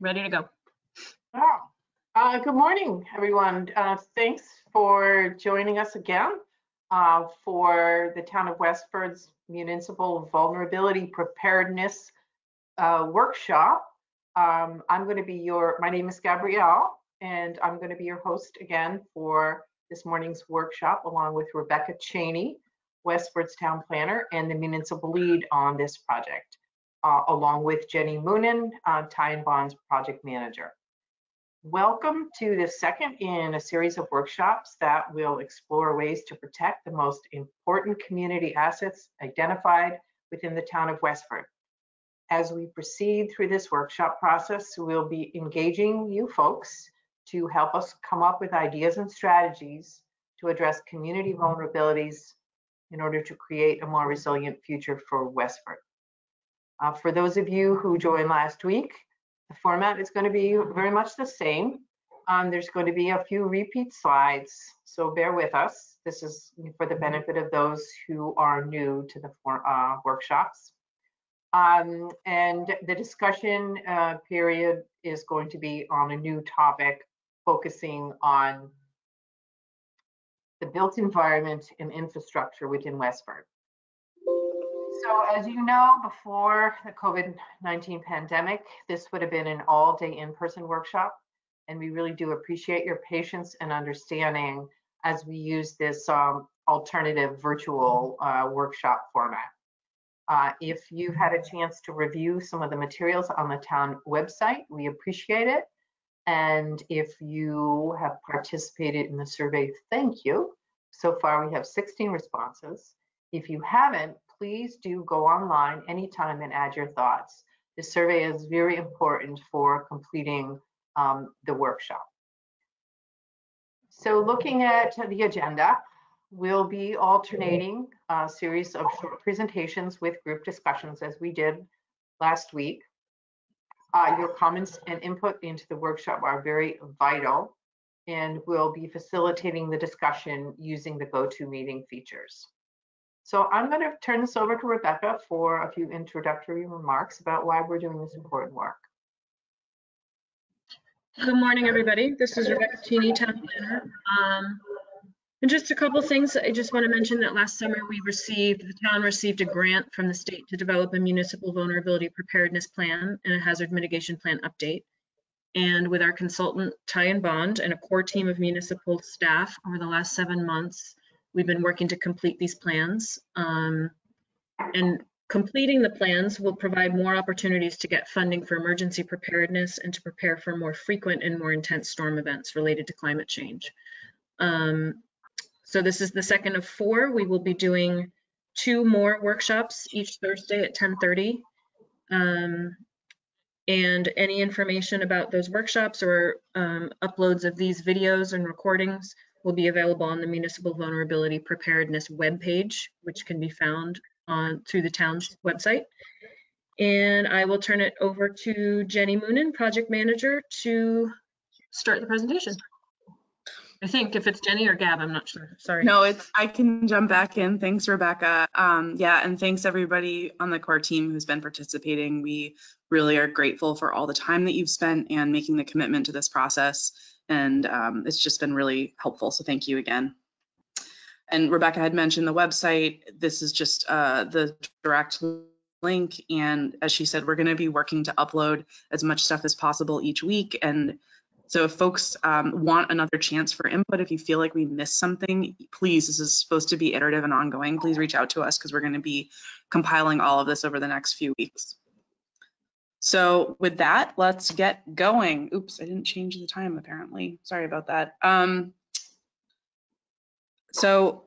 Ready to go. Good morning, everyone. Thanks for joining us again for the Town of Westford's Municipal Vulnerability Preparedness Workshop. My name is Gabrielle, and I'm going to be your host again for this morning's workshop, along with Rebecca Cheney, Westford's Town Planner and the Municipal Lead on this project, along with Jenny Moonen, Ty and Bond's Project Manager. Welcome to the second in a series of workshops that will explore ways to protect the most important community assets identified within the Town of Westford. As we proceed through this workshop process, we'll be engaging you folks to help us come up with ideas and strategies to address community vulnerabilities in order to create a more resilient future for Westford. For those of you who joined last week, the format is going to be very much the same. There's going to be a few repeat slides, so bear with us. This is for the benefit of those who are new to the workshops. And the discussion period is going to be on a new topic, focusing on the built environment and infrastructure within Westford. So as you know, before the COVID-19 pandemic, this would have been an all-day in-person workshop, and we really do appreciate your patience and understanding as we use this alternative virtual workshop format. If you've had a chance to review some of the materials on the town website, we appreciate it. And if you have participated in the survey, thank you. So far, we have 16 responses. If you haven't, please do go online anytime and add your thoughts. The survey is very important for completing the workshop. So looking at the agenda, we'll be alternating a series of short presentations with group discussions as we did last week. Your comments and input into the workshop are very vital, and we'll be facilitating the discussion using the GoToMeeting features. So I'm going to turn this over to Rebecca for a few introductory remarks about why we're doing this important work. Good morning, everybody. This is Rebecca Cheney, Town Planner. And just a couple things. I just want to mention that last summer the town received a grant from the state to develop a municipal vulnerability preparedness plan and a hazard mitigation plan update. And with our consultant, Ty and Bond, and a core team of municipal staff over the last 7 months, we've been working to complete these plans. And completing the plans will provide more opportunities to get funding for emergency preparedness and to prepare for more frequent and more intense storm events related to climate change. So this is the second of 4. We will be doing 2 more workshops each Thursday at 10:30. And any information about those workshops or uploads of these videos and recordings will be available on the Municipal Vulnerability Preparedness webpage, which can be found through the town's website. And I will turn it over to Jenny Moonen, Project Manager, to start the presentation. I think if it's Jenny or Gab, I'm not sure. Sorry. No, I can jump back in. Thanks, Rebecca. Yeah, and thanks everybody on the core team who's been participating. We really are grateful for all the time that you've spent and making the commitment to this process. And it's just been really helpful. So thank you again. And Rebecca had mentioned the website. This is just the direct link. And as she said, we're going to be working to upload as much stuff as possible each week. And so if folks want another chance for input, if you feel like we missed something, please, this is supposed to be iterative and ongoing. Please reach out to us because we're going to be compiling all of this over the next few weeks. So with that, let's get going. Oops, I didn't change the time apparently. Sorry about that. So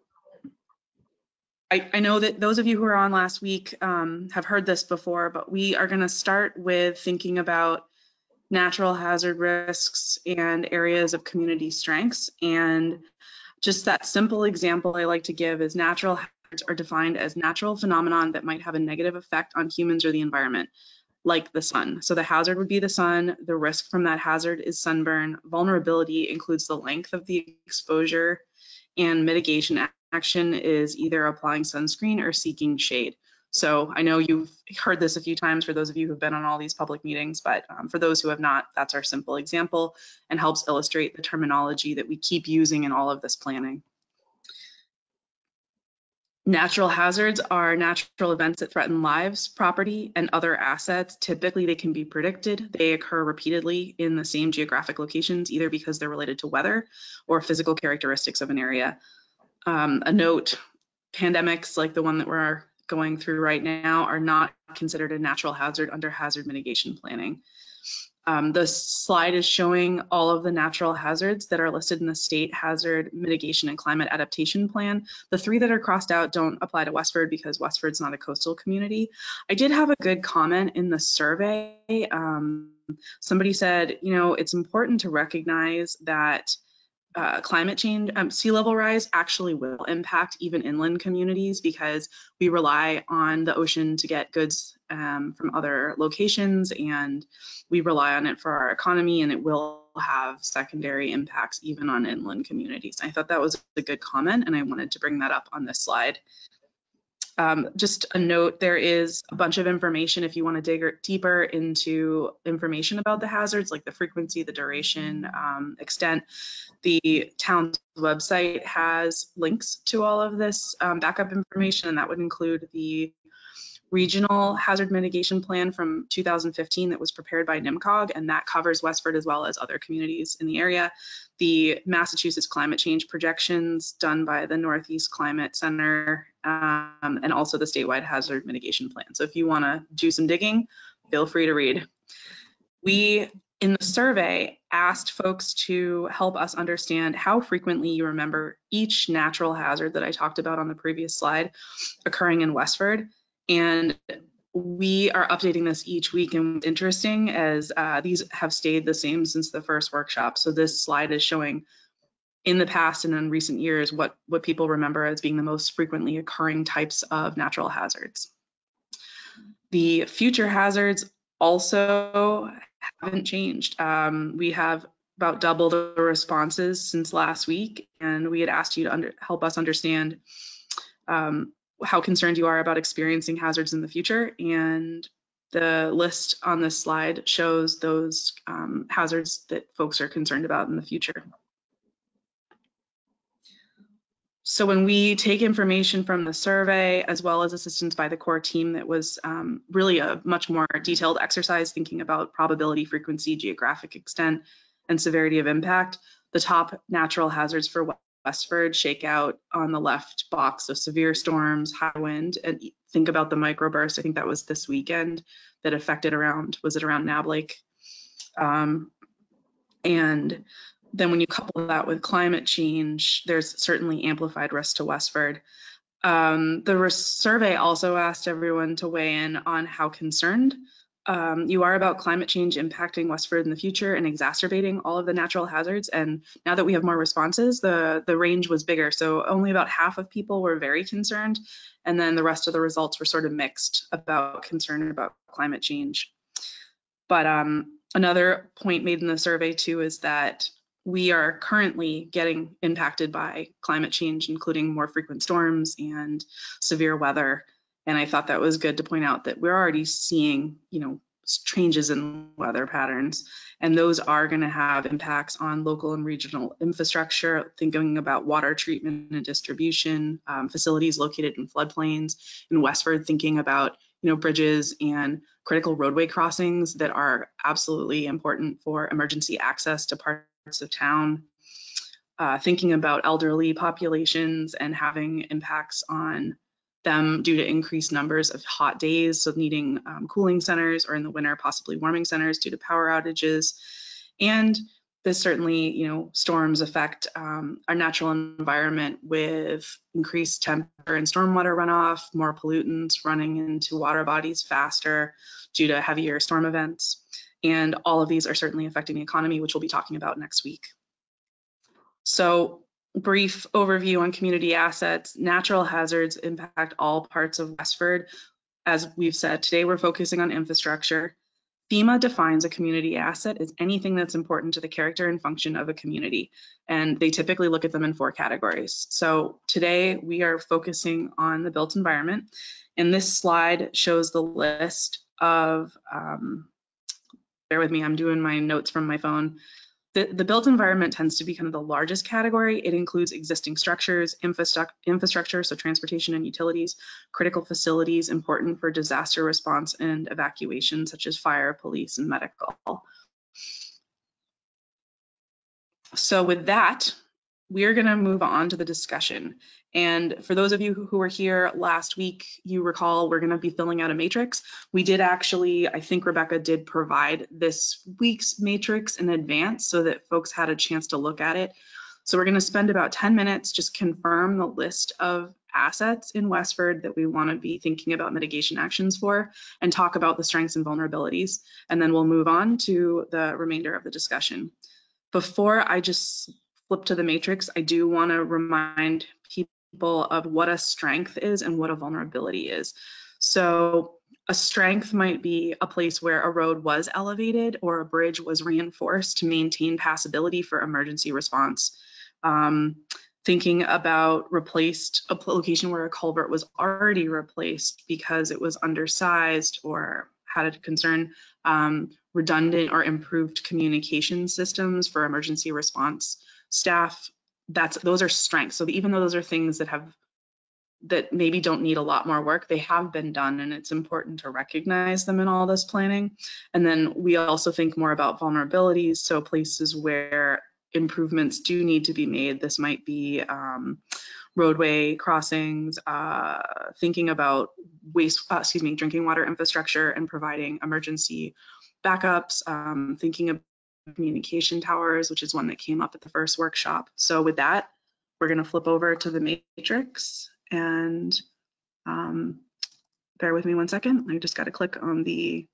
I know that those of you who were on last week have heard this before, but we are going to start with thinking about natural hazard risks and areas of community strengths. And just that simple example I like to give is natural hazards are defined as natural phenomenon that might have a negative effect on humans or the environment, like the sun. So the hazard would be the sun. The risk from that hazard is sunburn. Vulnerability includes the length of the exposure, and mitigation action is either applying sunscreen or seeking shade. So I know you've heard this a few times for those of you who've been on all these public meetings, but for those who have not, that's our simple example and helps illustrate the terminology that we keep using in all of this planning. Natural hazards are natural events that threaten lives, property, and other assets. Typically, they can be predicted. They occur repeatedly in the same geographic locations, either because they're related to weather or physical characteristics of an area. A note, pandemics like the one that we're going through right now are not considered a natural hazard under hazard mitigation planning. The slide is showing all of the natural hazards that are listed in the State Hazard Mitigation and Climate Adaptation Plan. The 3 that are crossed out don't apply to Westford because Westford's not a coastal community. I did have a good comment in the survey. Somebody said, you know, it's important to recognize that climate change, sea level rise actually will impact even inland communities because we rely on the ocean to get goods from other locations, and we rely on it for our economy, and it will have secondary impacts even on inland communities. I thought that was a good comment, and I wanted to bring that up on this slide. Just a note, there is a bunch of information if you want to dig deeper into information about the hazards, like the frequency, the duration, extent. The town's website has links to all of this backup information, and that would include the regional hazard mitigation plan from 2015 that was prepared by NIMCOG, and that covers Westford as well as other communities in the area. The Massachusetts climate change projections done by the Northeast Climate Center, and also the statewide hazard mitigation plan. So if you want to do some digging, feel free to read. We, in the survey, asked folks to help us understand how frequently you remember each natural hazard that I talked about on the previous slide occurring in Westford. And we are updating this each week, and what's interesting as these have stayed the same since the first workshop. So this slide is showing in the past and in recent years what people remember as being the most frequently occurring types of natural hazards. The future hazards also haven't changed. We have about double the responses since last week, and we had asked you to help us understand how concerned you are about experiencing hazards in the future, and the list on this slide shows those hazards that folks are concerned about in the future. So when we take information from the survey, as well as assistance by the core team, that was really a much more detailed exercise thinking about probability, frequency, geographic extent, and severity of impact, the top natural hazards for Westford shake out on the left box. So severe storms, high wind, and think about the microburst. I think that was this weekend that affected was it around Nab Lake? And then when you couple that with climate change, there's certainly amplified risk to Westford. The survey also asked everyone to weigh in on how concerned you are about climate change impacting Westford in the future and exacerbating all of the natural hazards. And now that we have more responses, the range was bigger. So only about half of people were very concerned. And then the rest of the results were sort of mixed about concern about climate change. But another point made in the survey too is that we are currently getting impacted by climate change, including more frequent storms and severe weather. And I thought that was good to point out that we're already seeing, you know, changes in weather patterns, and those are going to have impacts on local and regional infrastructure, thinking about water treatment and distribution, facilities located in floodplains. In Westford, thinking about, you know, bridges and critical roadway crossings that are absolutely important for emergency access to parts of town. Thinking about elderly populations and having impacts on them due to increased numbers of hot days, so needing cooling centers, or in the winter possibly warming centers due to power outages. And this certainly, you know, storms affect our natural environment with increased temperature and stormwater runoff, more pollutants running into water bodies faster due to heavier storm events. And all of these are certainly affecting the economy, which we'll be talking about next week. So, brief overview on community assets. Natural hazards impact all parts of Westford. As we've said, today we're focusing on infrastructure. FEMA defines a community asset as anything that's important to the character and function of a community, and they typically look at them in 4 categories. So today we are focusing on the built environment, and this slide shows the list of, bear with me, I'm doing my notes from my phone. The built environment tends to be kind of the largest category. It includes existing structures, infrastructure, so transportation and utilities, critical facilities important for disaster response and evacuation, such as fire, police, and medical. So with that, we are going to move on to the discussion. And for those of you who were here last week, you recall we're going to be filling out a matrix. We did actually, I think Rebecca did provide this week's matrix in advance so that folks had a chance to look at it. So we're going to spend about 10 minutes just confirm the list of assets in Westford that we want to be thinking about mitigation actions for, and talk about the strengths and vulnerabilities. And then we'll move on to the remainder of the discussion. Before I just flip to the matrix, I do want to remind people of what a strength is and what a vulnerability is. So a strength might be a place where a road was elevated or a bridge was reinforced to maintain passability for emergency response. Thinking about a location where a culvert was already replaced because it was undersized or had a concern, redundant or improved communication systems for emergency response staff. Those are strengths. So even though those are things that maybe don't need a lot more work, they have been done, and it's important to recognize them in all this planning. And then we also think more about vulnerabilities, so places where improvements do need to be made. This might be roadway crossings, thinking about drinking water infrastructure and providing emergency backups, thinking of communication towers, which is one that came up at the first workshop. So with that, we're going to flip over to the matrix, and bear with me one second. I just got to click on the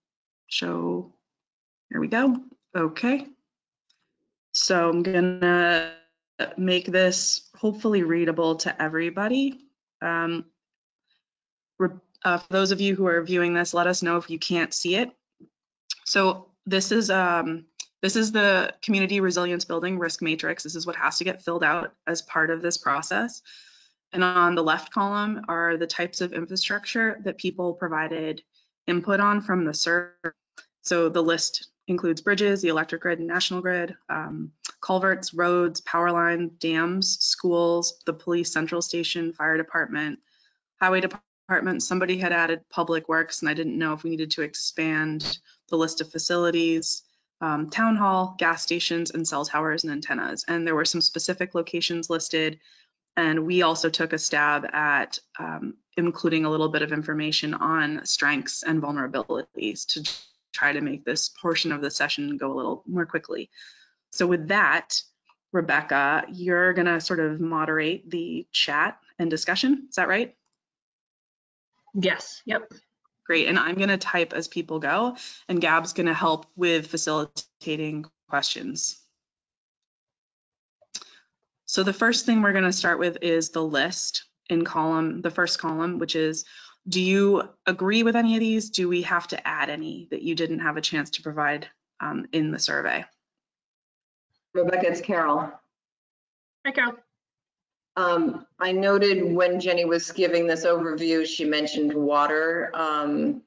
show. Here we go. Okay. So I'm going to make this hopefully readable to everybody. For those of you who are viewing this, let us know if you can't see it. So this is the community resilience building risk matrix. This is what has to get filled out as part of this process. And on the left column are the types of infrastructure that people provided input on from the survey. So the list includes bridges, the electric grid and national grid, culverts, roads, power line, dams, schools, the police central station, fire department, highway department. Somebody had added public works, and I didn't know if we needed to expand the list of facilities, town hall, gas stations, and cell towers and antennas. And there were some specific locations listed. And we also took a stab at including a little bit of information on strengths and vulnerabilities to try to make this portion of the session go a little more quickly. So with that, Rebecca, you're gonna sort of moderate the chat and discussion. Is that right? Yes, yep. Great, and I'm gonna type as people go, and Gab's gonna help with facilitating questions. So the first thing we're gonna start with is the list in the first column, which is, do you agree with any of these? Do we have to add any that you didn't have a chance to provide in the survey? Rebecca, it's Carol. Hi, Carol. I noted when Jenny was giving this overview, she mentioned water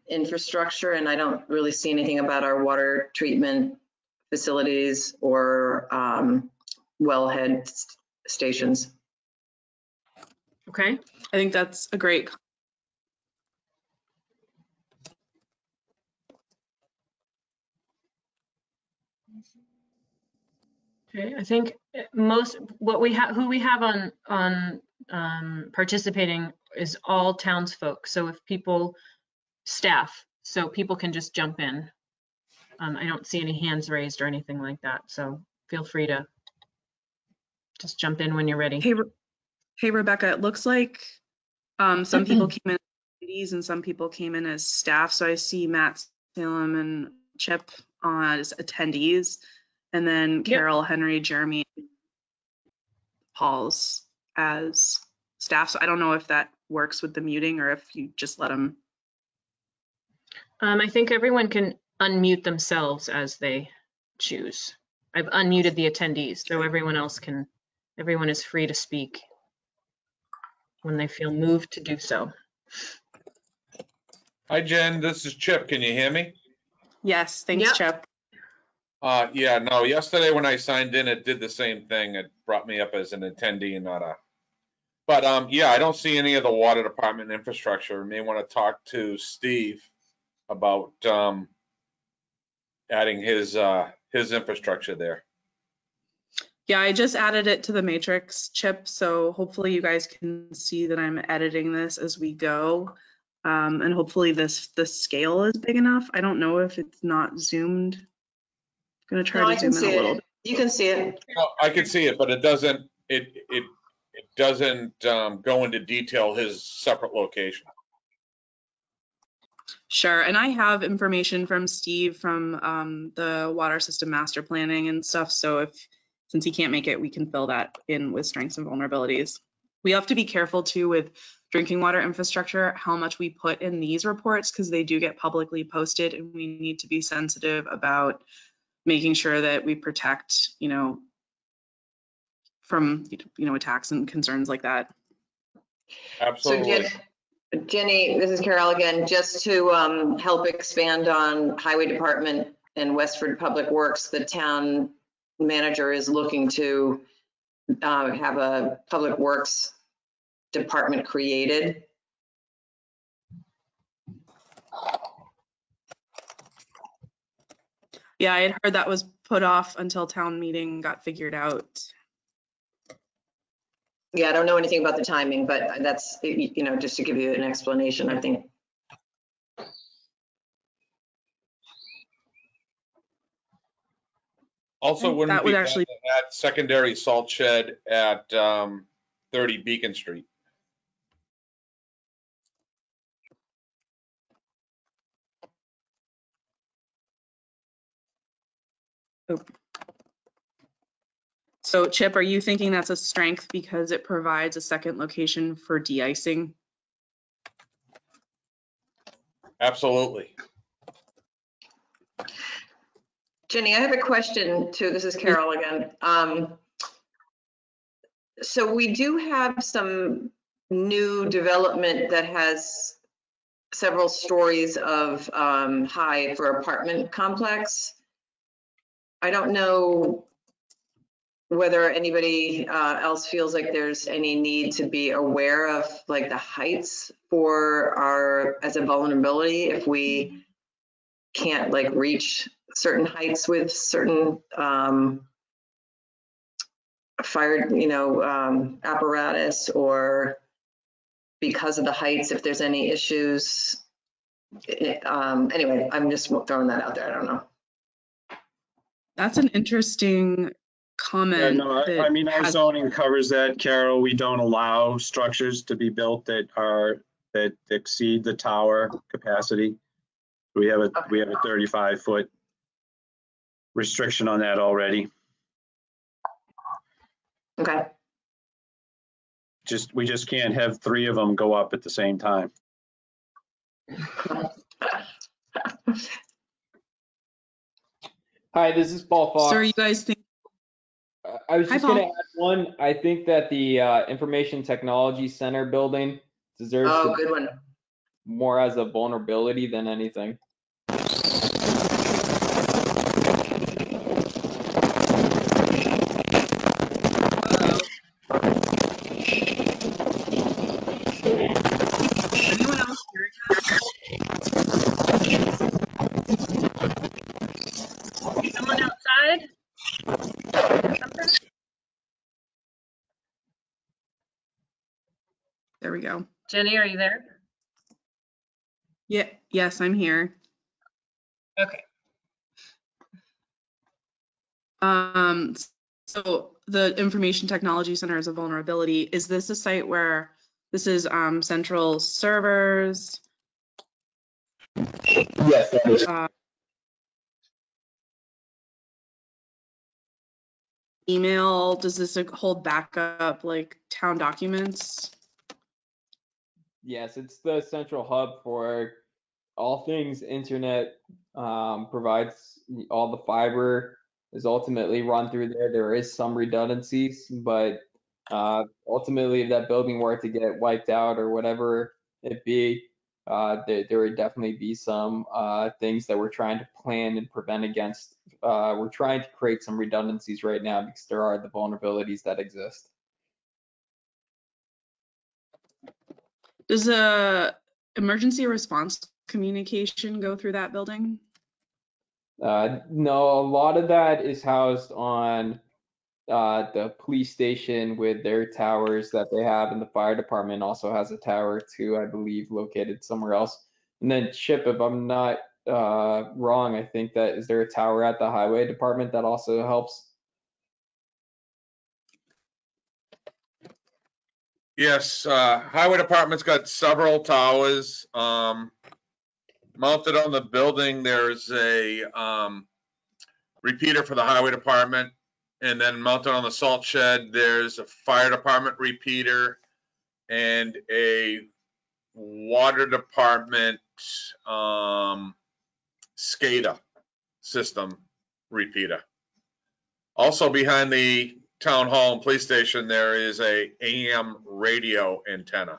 infrastructure, and I don't really see anything about our water treatment facilities or wellhead stations. Okay. I think that's a great. Okay, I think who we have on participating is all townsfolk. So if staff, so people can just jump in. I don't see any hands raised or anything like that. So feel free to just jump in when you're ready. Hey, Rebecca, it looks like some people came in as committees and some people came in as staff. So I see Matt Salem and Chip as attendees, and then Carol, Henry, Jeremy, Paul's as staff. So I don't know if that works with the muting or if you just let them. I think everyone can unmute themselves as they choose. I've unmuted the attendees, so everyone is free to speak when they feel moved to do so. Hi, Jen. This is Chip. Can you hear me? Yes, thanks, Yep. Chip. Yeah, no, yesterday when I signed in, it did the same thing. It brought me up as an attendee and not a, but yeah, I don't see any of the water department infrastructure. May want to talk to Steve about adding his infrastructure there. Yeah, I just added it to the matrix, Chip, so hopefully you guys can see that I'm editing this as we go. And hopefully the scale is big enough. I don't know if it's not zoomed. I'm gonna try No, to I can zoom in see a little it. bit. You can see it. No, I can see it, but it doesn't. It doesn't go into detail his separate location. Sure, and I have information from Steve from the water system master planning and stuff, so since he can't make it, we can fill that in with strengths and vulnerabilities. We have to be careful too with drinking water infrastructure, how much we put in these reports, because they do get publicly posted, and we need to be sensitive about making sure that we protect, from, attacks and concerns like that. Absolutely. So Jenny, this is Carol again, just to help expand on Highway Department and Westford Public Works, the town manager is looking to have a Public Works department created. Yeah, I had heard that was put off until town meeting got figured out. Yeah, I don't know anything about the timing, but that's, just to give you an explanation, I think. Also, wouldn't That be would bad actually, to add secondary salt shed at 30 Beacon Street. so Chip, are you thinking that's a strength because it provides a second location for de-icing? Absolutely. Jenny, I have a question too. This is Carol again. So we do have some new development that has several stories of high for apartment complex. I don't know whether anybody else feels like there's any need to be aware of like the heights for as a vulnerability if we can't like reach certain heights with certain fire, apparatus, or because of the heights, if there's any issues. Anyway, I'm just throwing that out there. I don't know. That's an interesting comment. Yeah, no, I mean, our zoning covers that, Carol. We don't allow structures to be built that exceed the tower capacity. We have a 35-foot restriction on that already. Okay. We just can't have 3 of them go up at the same time. Hi, this is Paul Fox. Sir, you guys think? I was Hi, just going to Paul. add one. I think that the Information Technology Center building deserves Oh, to good one. be more as a vulnerability than anything. Anyone else hear Someone outside? Something? There we go. Jenny, are you there? Yeah, yes, I'm here. Okay. So the Information Technology Center is a vulnerability. Is this a site where this is central servers? Yes, that is. Email, does this hold backup like town documents? Yes, it's the central hub for all things internet provides all the fiber is ultimately run through there. There is some redundancies, but ultimately if that building were to get wiped out or whatever it be, there would definitely be some things that we're trying to plan and prevent against. We're trying to create some redundancies right now because there are the vulnerabilities that exist. Does a emergency response communication go through that building? No, a lot of that is housed on the police station with their towers that they have, and the fire department also has a tower too, I believe, located somewhere else. And then Chip, if I'm not wrong, I think that is there a tower at the highway department that also helps? Yes, highway department's got several towers. Mounted on the building, there's a repeater for the highway department. And then mounted on the salt shed, there's a fire department repeater and a water department SCADA system repeater. Also behind the town hall and police station, there is a AM radio antenna.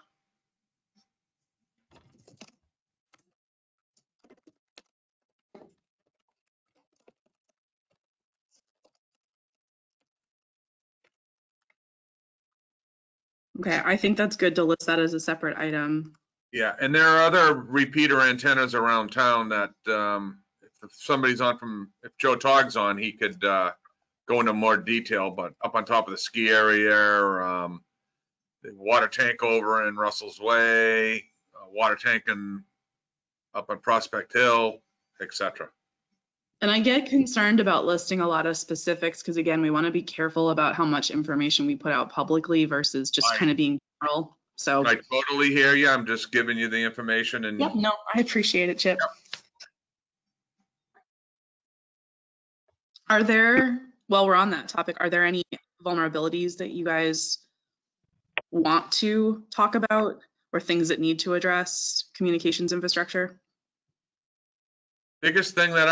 Okay, I think that's good to list that as a separate item. Yeah, and there are other repeater antennas around town that if somebody's on from, if Joe Togg's on, he could go into more detail, but up on top of the ski area, the water tank over in Russell's Way, water tank up on Prospect Hill, etc. And I get concerned about listing a lot of specifics because, again, we want to be careful about how much information we put out publicly versus just kind of being general. So I totally hear you. I'm just giving you the information. And yep, no, I appreciate it, Chip. Yep. Are there, while we're on that topic, are there any vulnerabilities that you guys want to talk about or things that need to address communications infrastructure? Biggest thing that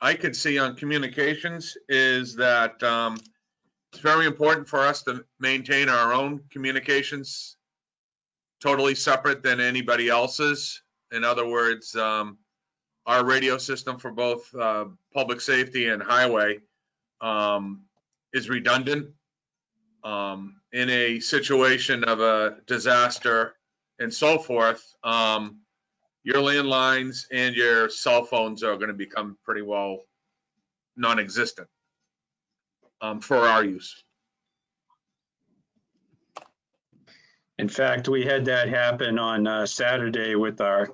I could see on communications is that it's very important for us to maintain our own communications totally separate than anybody else's. In other words, our radio system for both public safety and highway is redundant. In a situation of a disaster and so forth, your landlines and your cell phones are going to become pretty well non-existent for our use. In fact, we had that happen on Saturday with our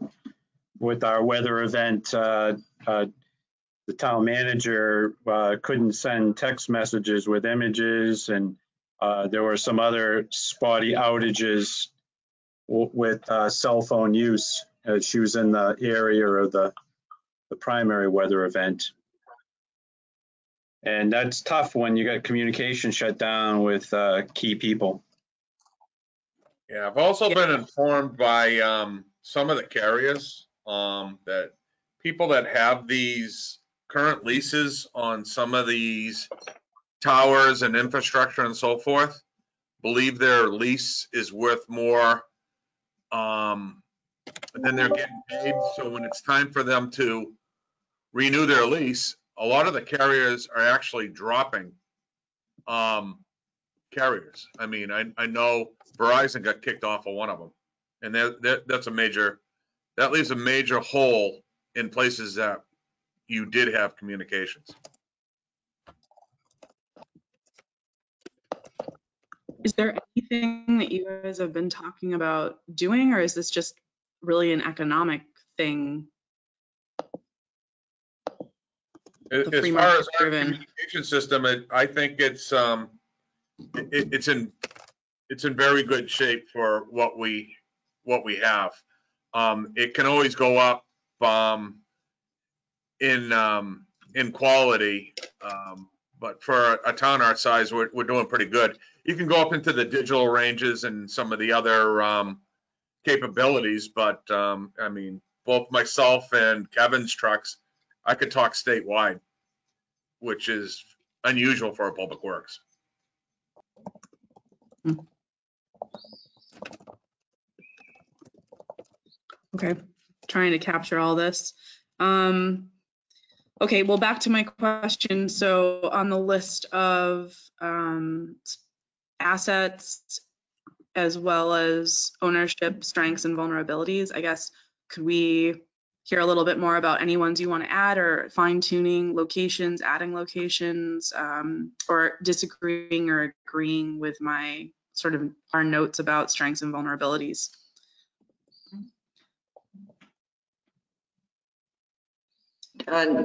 weather event. The town manager couldn't send text messages with images, and there were some other spotty outages with cell phone use. She was in the area of the primary weather event. And that's tough when you got communication shut down with key people. Yeah, I've also been informed by some of the carriers that people that have these current leases on some of these towers and infrastructure and so forth believe their lease is worth more than they're getting paid. So when it's time for them to renew their lease, a lot of the carriers are actually dropping carriers. I mean, I know Verizon got kicked off of one of them, and that's a major, that leaves a major hole in places that you did have communications. Is there anything that you guys have been talking about doing, or is this just really an economic thing? As far as our communication system, I think it's in very good shape for what we have. It can always go up in quality, but for a town our size, we're doing pretty good. You can go up into the digital ranges and some of the other capabilities, but I mean, both myself and Kevin's trucks, I could talk statewide, which is unusual for a public works. Okay, trying to capture all this. Okay, well, back to my question. So on the list of assets as well as ownership, strengths, and vulnerabilities, I guess, could we hear a little bit more about any ones you want to add, or fine tuning locations, adding locations, or disagreeing or agreeing with my sort of our notes about strengths and vulnerabilities?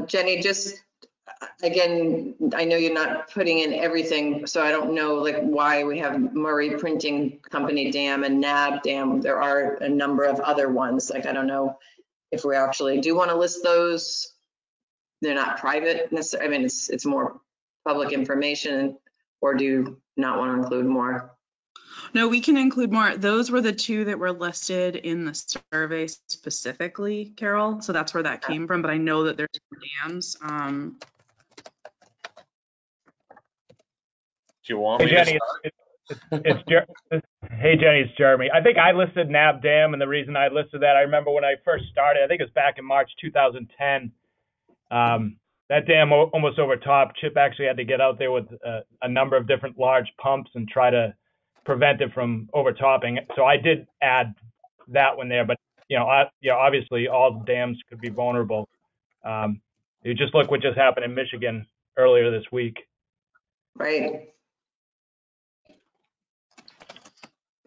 Jenny, just again, I know you're not putting in everything, so I don't know like why we have Murray Printing Company Dam and NAB Dam. There are a number of other ones. Like, I don't know if we actually do want to list those. They're not private necessarily. I mean, it's more public information, or do you not want to include more? No, we can include more. Those were the two that were listed in the survey specifically, Carol. So that's where that came from. But I know that there's dams. Do you want me Hey, Jenny, hey, Jenny, it's Jeremy. I think I listed NAB Dam, and the reason I listed that, I remember when I first started, I think it was back in March 2010. That dam almost overtopped. Chip actually had to get out there with a number of different large pumps and try to prevent it from overtopping. So I did add that one there, but obviously all dams could be vulnerable. You just look what just happened in Michigan earlier this week. Right.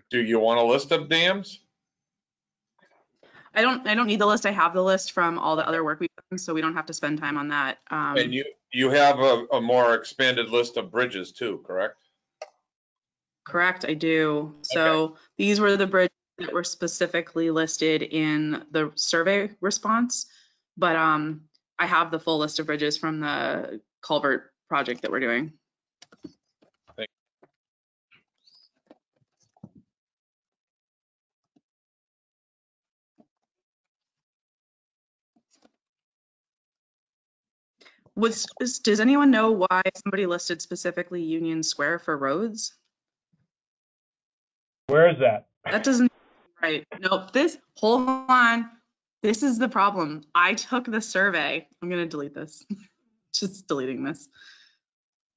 Do you want a list of dams? I don't need the list. I have the list from all the other work we've done, so we don't have to spend time on that. And you have a more expanded list of bridges too, correct? Correct, I do. So these were the bridges that were specifically listed in the survey response, but I have the full list of bridges from the culvert project that we're doing. Does anyone know why somebody listed specifically Union Square for roads? Where is that? That doesn't right. Nope. Hold on. This is the problem. I took the survey. I'm gonna delete this. Just deleting this.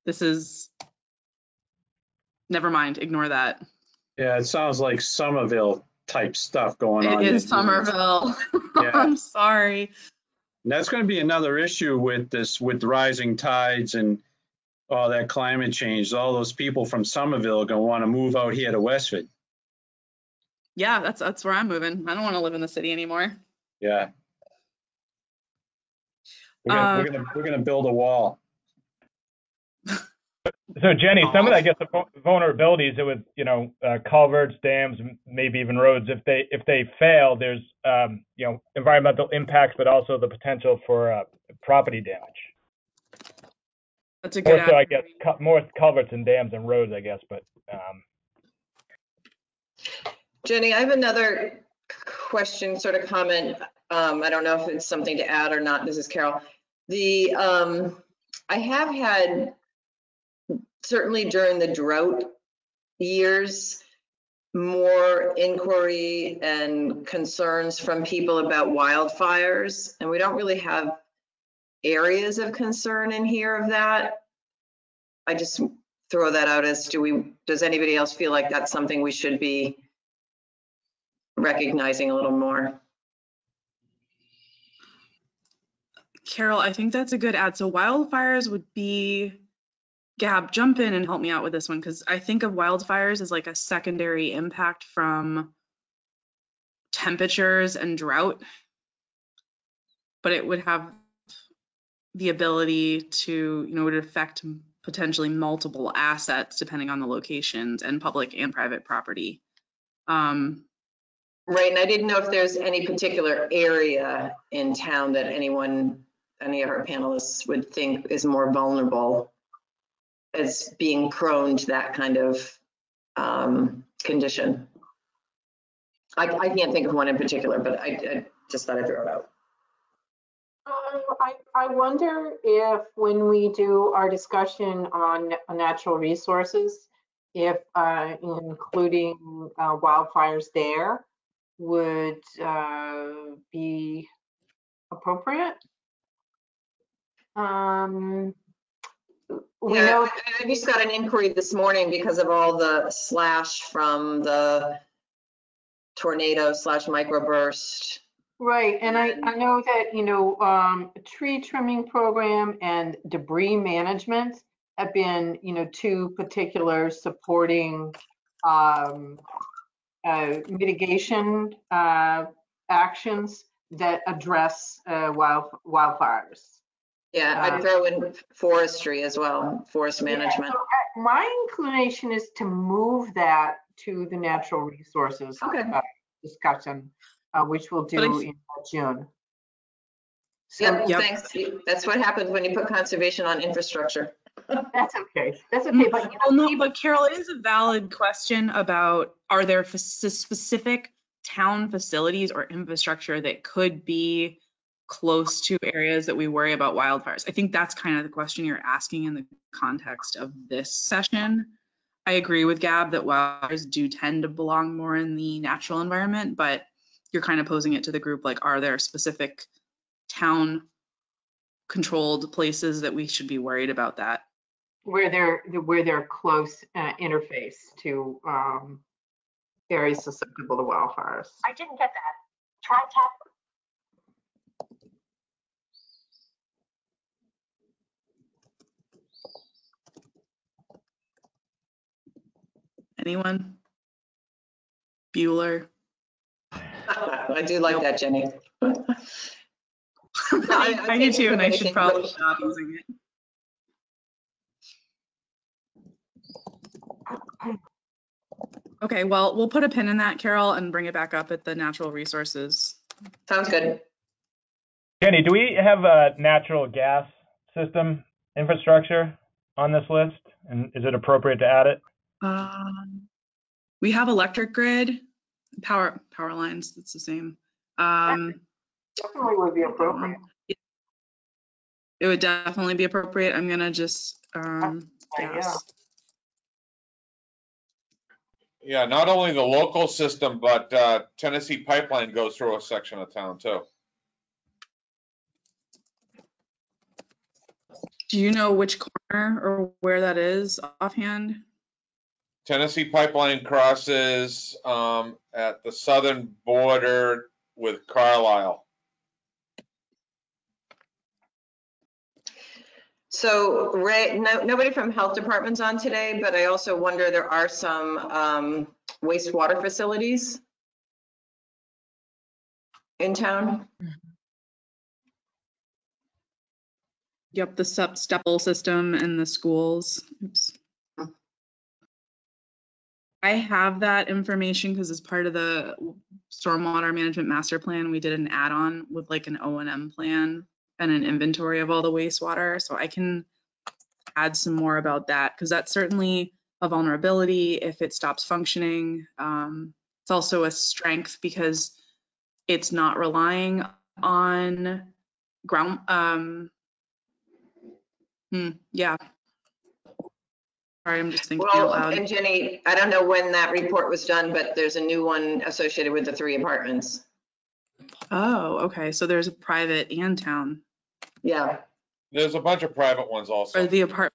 This is, never mind, ignore that. Yeah, it sounds like Somerville type stuff going on. It is Somerville. Yeah. I'm sorry. And that's going to be another issue with rising tides and all that climate change. All those people from Somerville are going to want to move out here to Westford. Yeah, that's where I'm moving. I don't want to live in the city anymore. Yeah. We're gonna build a wall. So Jenny, some of that, I guess, the vulnerabilities with culverts, dams, maybe even roads. If they fail, there's environmental impacts, but also the potential for property damage. That's a good. So I guess more culverts and dams and roads, I guess. But Jenny, I have another question, sort of comment. I don't know if it's something to add or not. This is Carol. I have had, certainly during the drought years, more inquiry and concerns from people about wildfires, and we don't really have areas of concern in here of that. I just throw that out as, does anybody else feel like that's something we should be recognizing a little more? Carol, I think that's a good add. So wildfires would be, Gab, jump in and help me out with this one, because I think of wildfires as like a secondary impact from temperatures and drought, but it would have the ability to, it would affect potentially multiple assets depending on the locations and public and private property. Right, and I didn't know if there's any particular area in town that any of our panelists would think is more vulnerable as being prone to that kind of condition. I can't think of one in particular, but just thought I'd throw it out. I wonder if when we do our discussion on natural resources, if including wildfires there would be appropriate. We know I just got an inquiry this morning because of all the slash from the tornado / microburst. right, and I know that, you know, tree trimming program and debris management have been, you know, two particular supporting mitigation actions that address wildfires. Yeah, I'd throw in forestry as well, forest management. Yeah, so my inclination is to move that to the natural resources discussion, which we'll do in June. So, Yep, thanks. That's what happens when you put conservation on infrastructure. That's okay. That's okay. But well, no, but Carol, it is a valid question about, are there specific town facilities or infrastructure that could be close to areas that we worry about wildfires? I think that's kind of the question you're asking in the context of this session. I agree with Gab that wildfires do tend to belong more in the natural environment, but you're kind of posing it to the group, like, are there specific town controlled places that we should be worried about that? Where they're close interface to areas susceptible to wildfires. I didn't get that. Try tap. Anyone? Bueller? I do like that, Jenny. I do too, and I should probably stop using it. Okay, well, we'll put a pin in that, Carol, and bring it back up at the natural resources. Sounds good. Jenny, do we have a natural gas system infrastructure on this list? And is it appropriate to add it? We have electric grid, power lines, it's the same. Definitely would be appropriate. It would definitely be appropriate. I'm gonna just Yeah. Yeah, not only the local system, but Tennessee Pipeline goes through a section of town too. Do you know which corner or where that is offhand? Tennessee Pipeline crosses at the southern border with Carlisle. So Ray, nobody from health department's on today, but I also wonder, there are some wastewater facilities in town. Yep, the stepple system and the schools. Oops. I have that information because as part of the stormwater management master plan, we did an add-on with like an O&M plan and an inventory of all the wastewater. So I can add some more about that because that's certainly a vulnerability if it stops functioning. It's also a strength because it's not relying on ground. Yeah. Sorry, I'm just thinking out loud. And Jenny, I don't know when that report was done, but there's a new one associated with the 3 apartments. Oh, okay. So there's a private and town. Yeah. There's a bunch of private ones also. Or the apartment.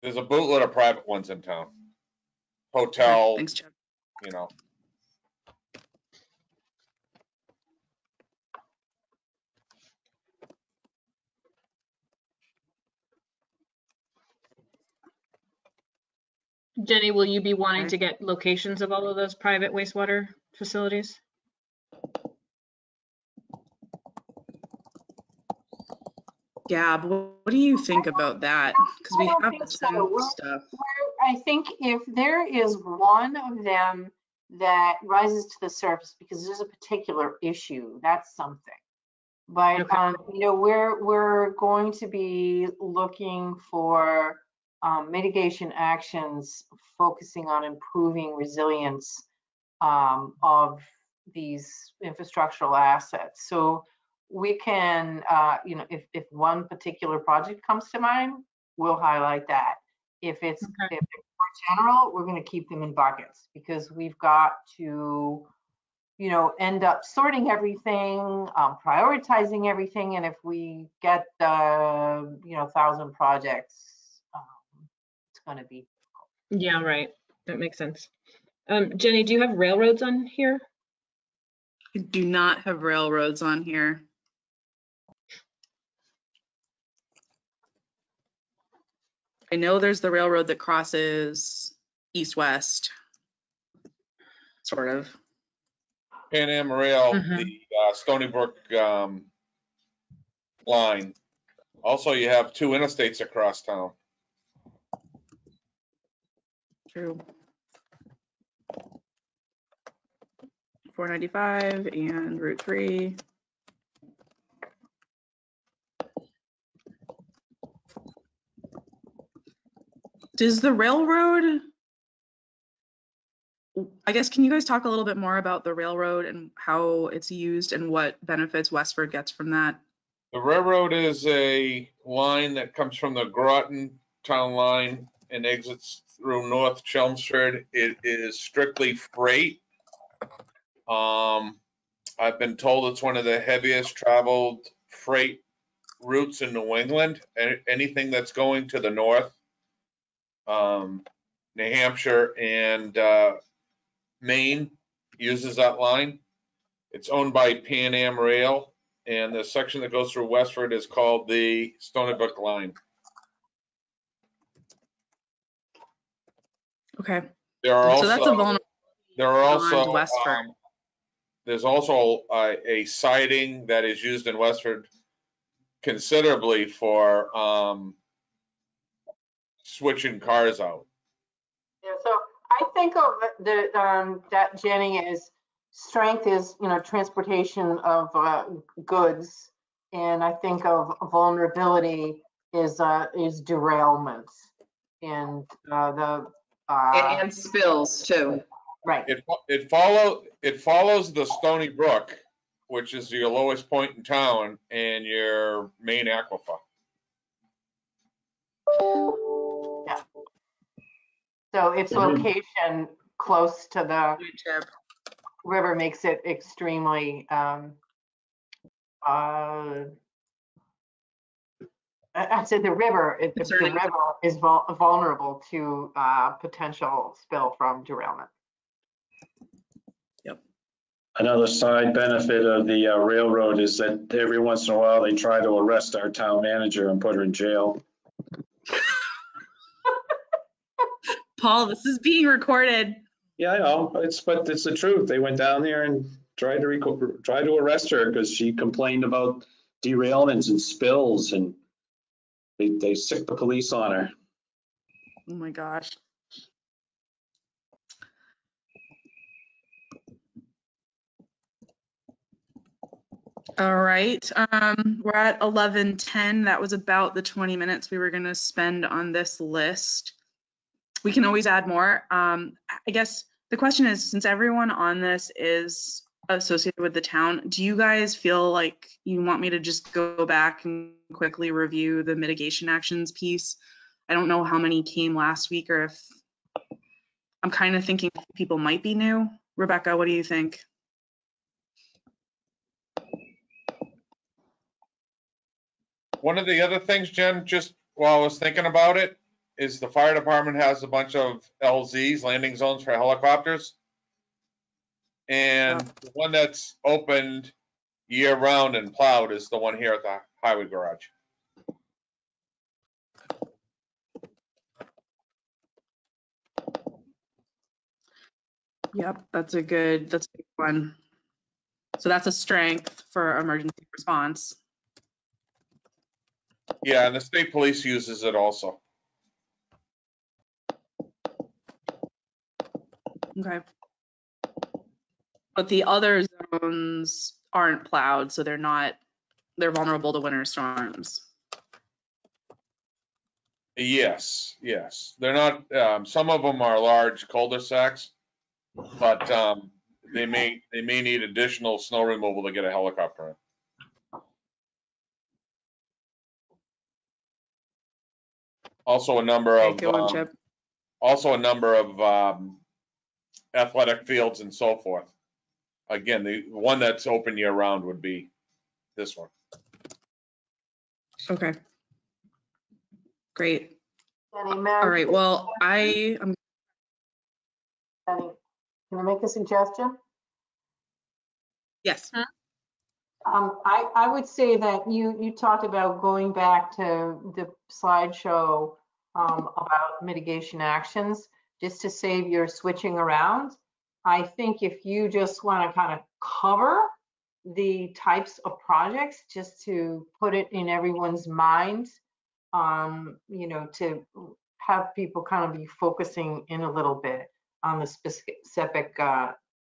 There's a bootload of private ones in town. Hotel, Thanks, Chad. you know. Jenny, will you be wanting to get locations of all of those private wastewater facilities? Gab, what do you think about that? Because we have the stuff. I think if there is one of them that rises to the surface because there's a particular issue, that's something. But Okay. you know, we're going to be looking for mitigation actions focusing on improving resilience of these infrastructural assets. So we can, if one particular project comes to mind, we'll highlight that. If it's more general, we're going to keep them in buckets because we've got to, end up sorting everything, prioritizing everything. And if we get the, 1,000 projects, it's going to be. Yeah, right. That makes sense. Jenny, do you have railroads on here? I do not have railroads on here. I know there's the railroad that crosses east-west, sort of. Pan Am Rail, the Stony Brook line. Also, you have 2 interstates across town. True. 495 and Route 3. Does the railroad, I guess, can you guys talk a little bit more about the railroad and how it's used and what benefits Westford gets from that? The railroad is a line that comes from the Groton town line and exits through North Chelmsford. It is strictly freight. I've been told it's one of the heaviest traveled freight routes in New England. Anything that's going to the north, New Hampshire and Maine uses that line. It's owned by Pan Am Rail, and the section that goes through Westford is called the Stony Brook line. Okay. There are also, so that's a vulnerable. there are also Westford. There's also a siding that is used in Westford considerably for switching cars out. Yeah, so I think of that, Jenny, is strength is, transportation of goods. And I think of vulnerability is derailments and And spills too. Right. It follows the Stony Brook, which is your lowest point in town and your main aquifer. Yeah. So its location close to the river makes it extremely I said the river is vulnerable to potential spill from derailment. Yep. Another side benefit of the railroad is that every once in a while they try to arrest our town manager and put her in jail. Paul, this is being recorded. Yeah, I know, but it's the truth. They went down there and tried to arrest her because she complained about derailments and spills, and they sicked the police on her. Oh my gosh. All right, we're at 11:10. That was about the 20 minutes we were going to spend on this list. We can always add more. I guess the question is, since everyone on this is associated with the town, do you guys feel like you want me to just go back and quickly review the mitigation actions piece? I don't know how many came last week, or if I'm kind of thinking people might be new. Rebecca, what do you think? One of the other things, Jen, just while I was thinking about it, is the fire department has a bunch of LZs, landing zones for helicopters. And the one that's opened year round and plowed is the one here at the highway garage. Yep, that's a good one. So that's a strength for emergency response. Yeah, and the state police uses it also. Okay. But the other zones aren't plowed, so they're vulnerable to winter storms. Yes, yes. They're not, some of them are large cul-de-sacs, but they may need additional snow removal to get a helicopter in. Also a number Okay, of good one, Chip. athletic fields and so forth. Again, the one that's open year round would be this one. Okay. Great. Jenny, All right. Well, Jenny, can I make a suggestion? yes. I would say that you talked about going back to the slideshow about mitigation actions, just to save your switching around. I think if you just want to kind of cover the types of projects, just to put it in everyone's mind, you know, to have people kind of be focusing in a little bit on the specific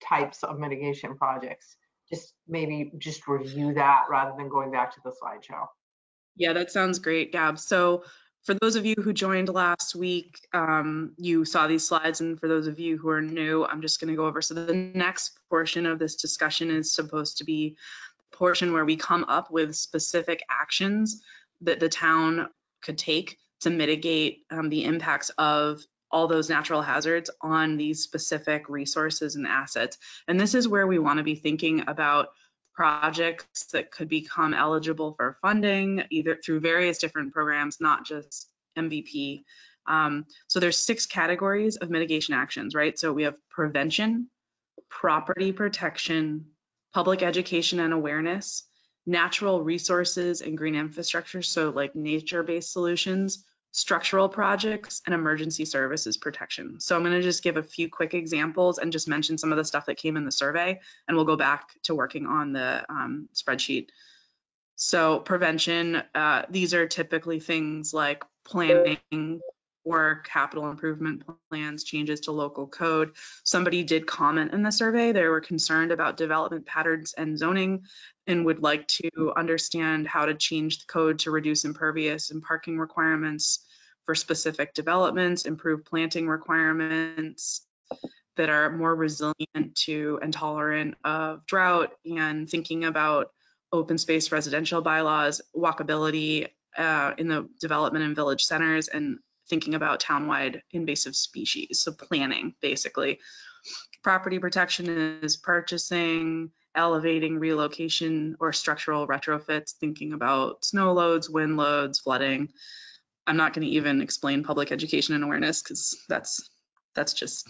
types of mitigation projects. Just maybe just review that rather than going back to the slideshow. Yeah, that sounds great, Gab. So for those of you who joined last week, you saw these slides, and for those of you who are new, I'm just going to go over. So the next portion of this discussion is supposed to be the portion where we come up with specific actions that the town could take to mitigate the impacts of all those natural hazards on these specific resources and assets. And this is where we want to be thinking about projects that could become eligible for funding, either through various different programs, not just MVP. So there's 6 categories of mitigation actions, right? So we have prevention, property protection, public education and awareness, natural resources and green infrastructure, so like nature-based solutions, structural projects, and emergency services protection. So I'm going to just give a few quick examples and just mention some of the stuff that came in the survey, and we'll go back to working on the spreadsheet. So prevention, these are typically things like planning work, capital improvement plans, changes to local code. Somebody did comment in the survey, they were concerned about development patterns and zoning and would like to understand how to change the code to reduce impervious and parking requirements for specific developments, improve planting requirements that are more resilient to and tolerant of drought, and thinking about open space residential bylaws, walkability in the development and village centers, and thinking about townwide invasive species. So planning, basically. Property protection is purchasing, elevating, relocation, or structural retrofits, thinking about snow loads, wind loads, flooding. I'm not going to even explain public education and awareness because that's just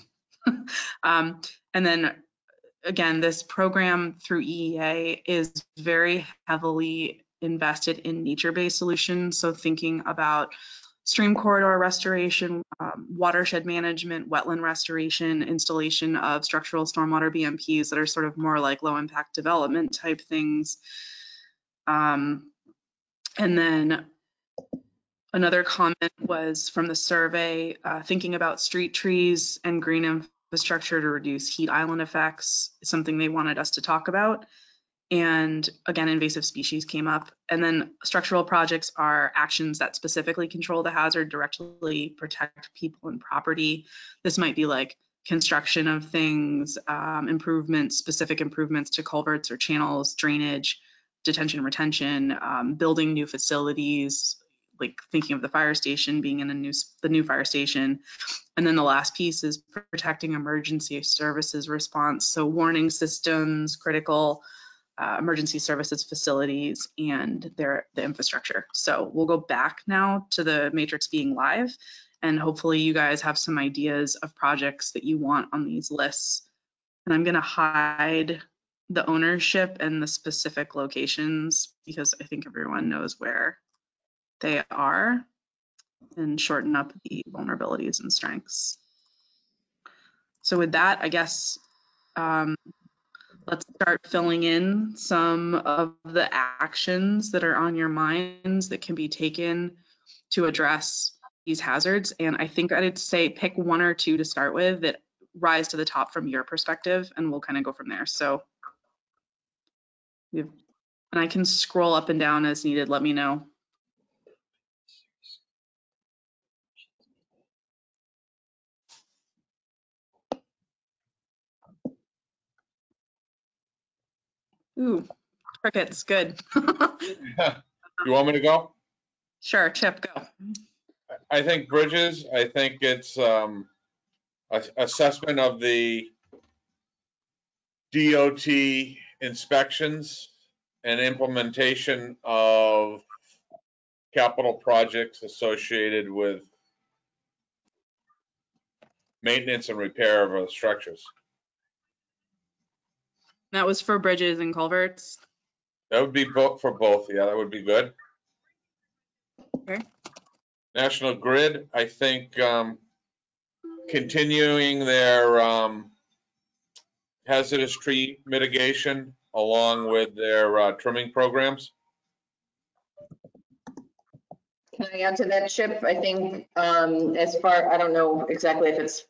and then again, this program through EEA is very heavily invested in nature-based solutions. So thinking about stream corridor restoration, watershed management, wetland restoration, installation of structural stormwater BMPs that are sort of more like low impact development type things. And then another comment was from the survey, thinking about street trees and green infrastructure to reduce heat island effects is something they wanted us to talk about. And again, invasive species came up. And then structural projects are actions that specifically control the hazard, directly protect people and property. This might be like construction of things, improvements, specific improvements to culverts or channels, drainage, detention and retention, building new facilities, like thinking of the fire station being in the new fire station. And then the last piece is protecting emergency services response. So warning systems, critical emergency services facilities, and the infrastructure. So we'll go back now to the matrix being live, and hopefully you guys have some ideas of projects that you want on these lists. And I'm going to hide the ownership and the specific locations because I think everyone knows where they are, and shorten up the vulnerabilities and strengths. So with that, I guess let's start filling in some of the actions that are on your minds that can be taken to address these hazards. And I think I'd say pick 1 or 2 to start with that rise to the top from your perspective, and we'll kind of go from there. So, and I can scroll up and down as needed. Let me know. Ooh, crickets, good. You want me to go? Sure, Chip, go. I think bridges, I think it's assessment of the DOT inspections and implementation of capital projects associated with maintenance and repair of structures. That was for bridges and culverts. That would be for both. Yeah, that would be good. Okay. National Grid, I think continuing their hazardous tree mitigation along with their trimming programs. Can I add to that, Chip? I think I don't know exactly if it's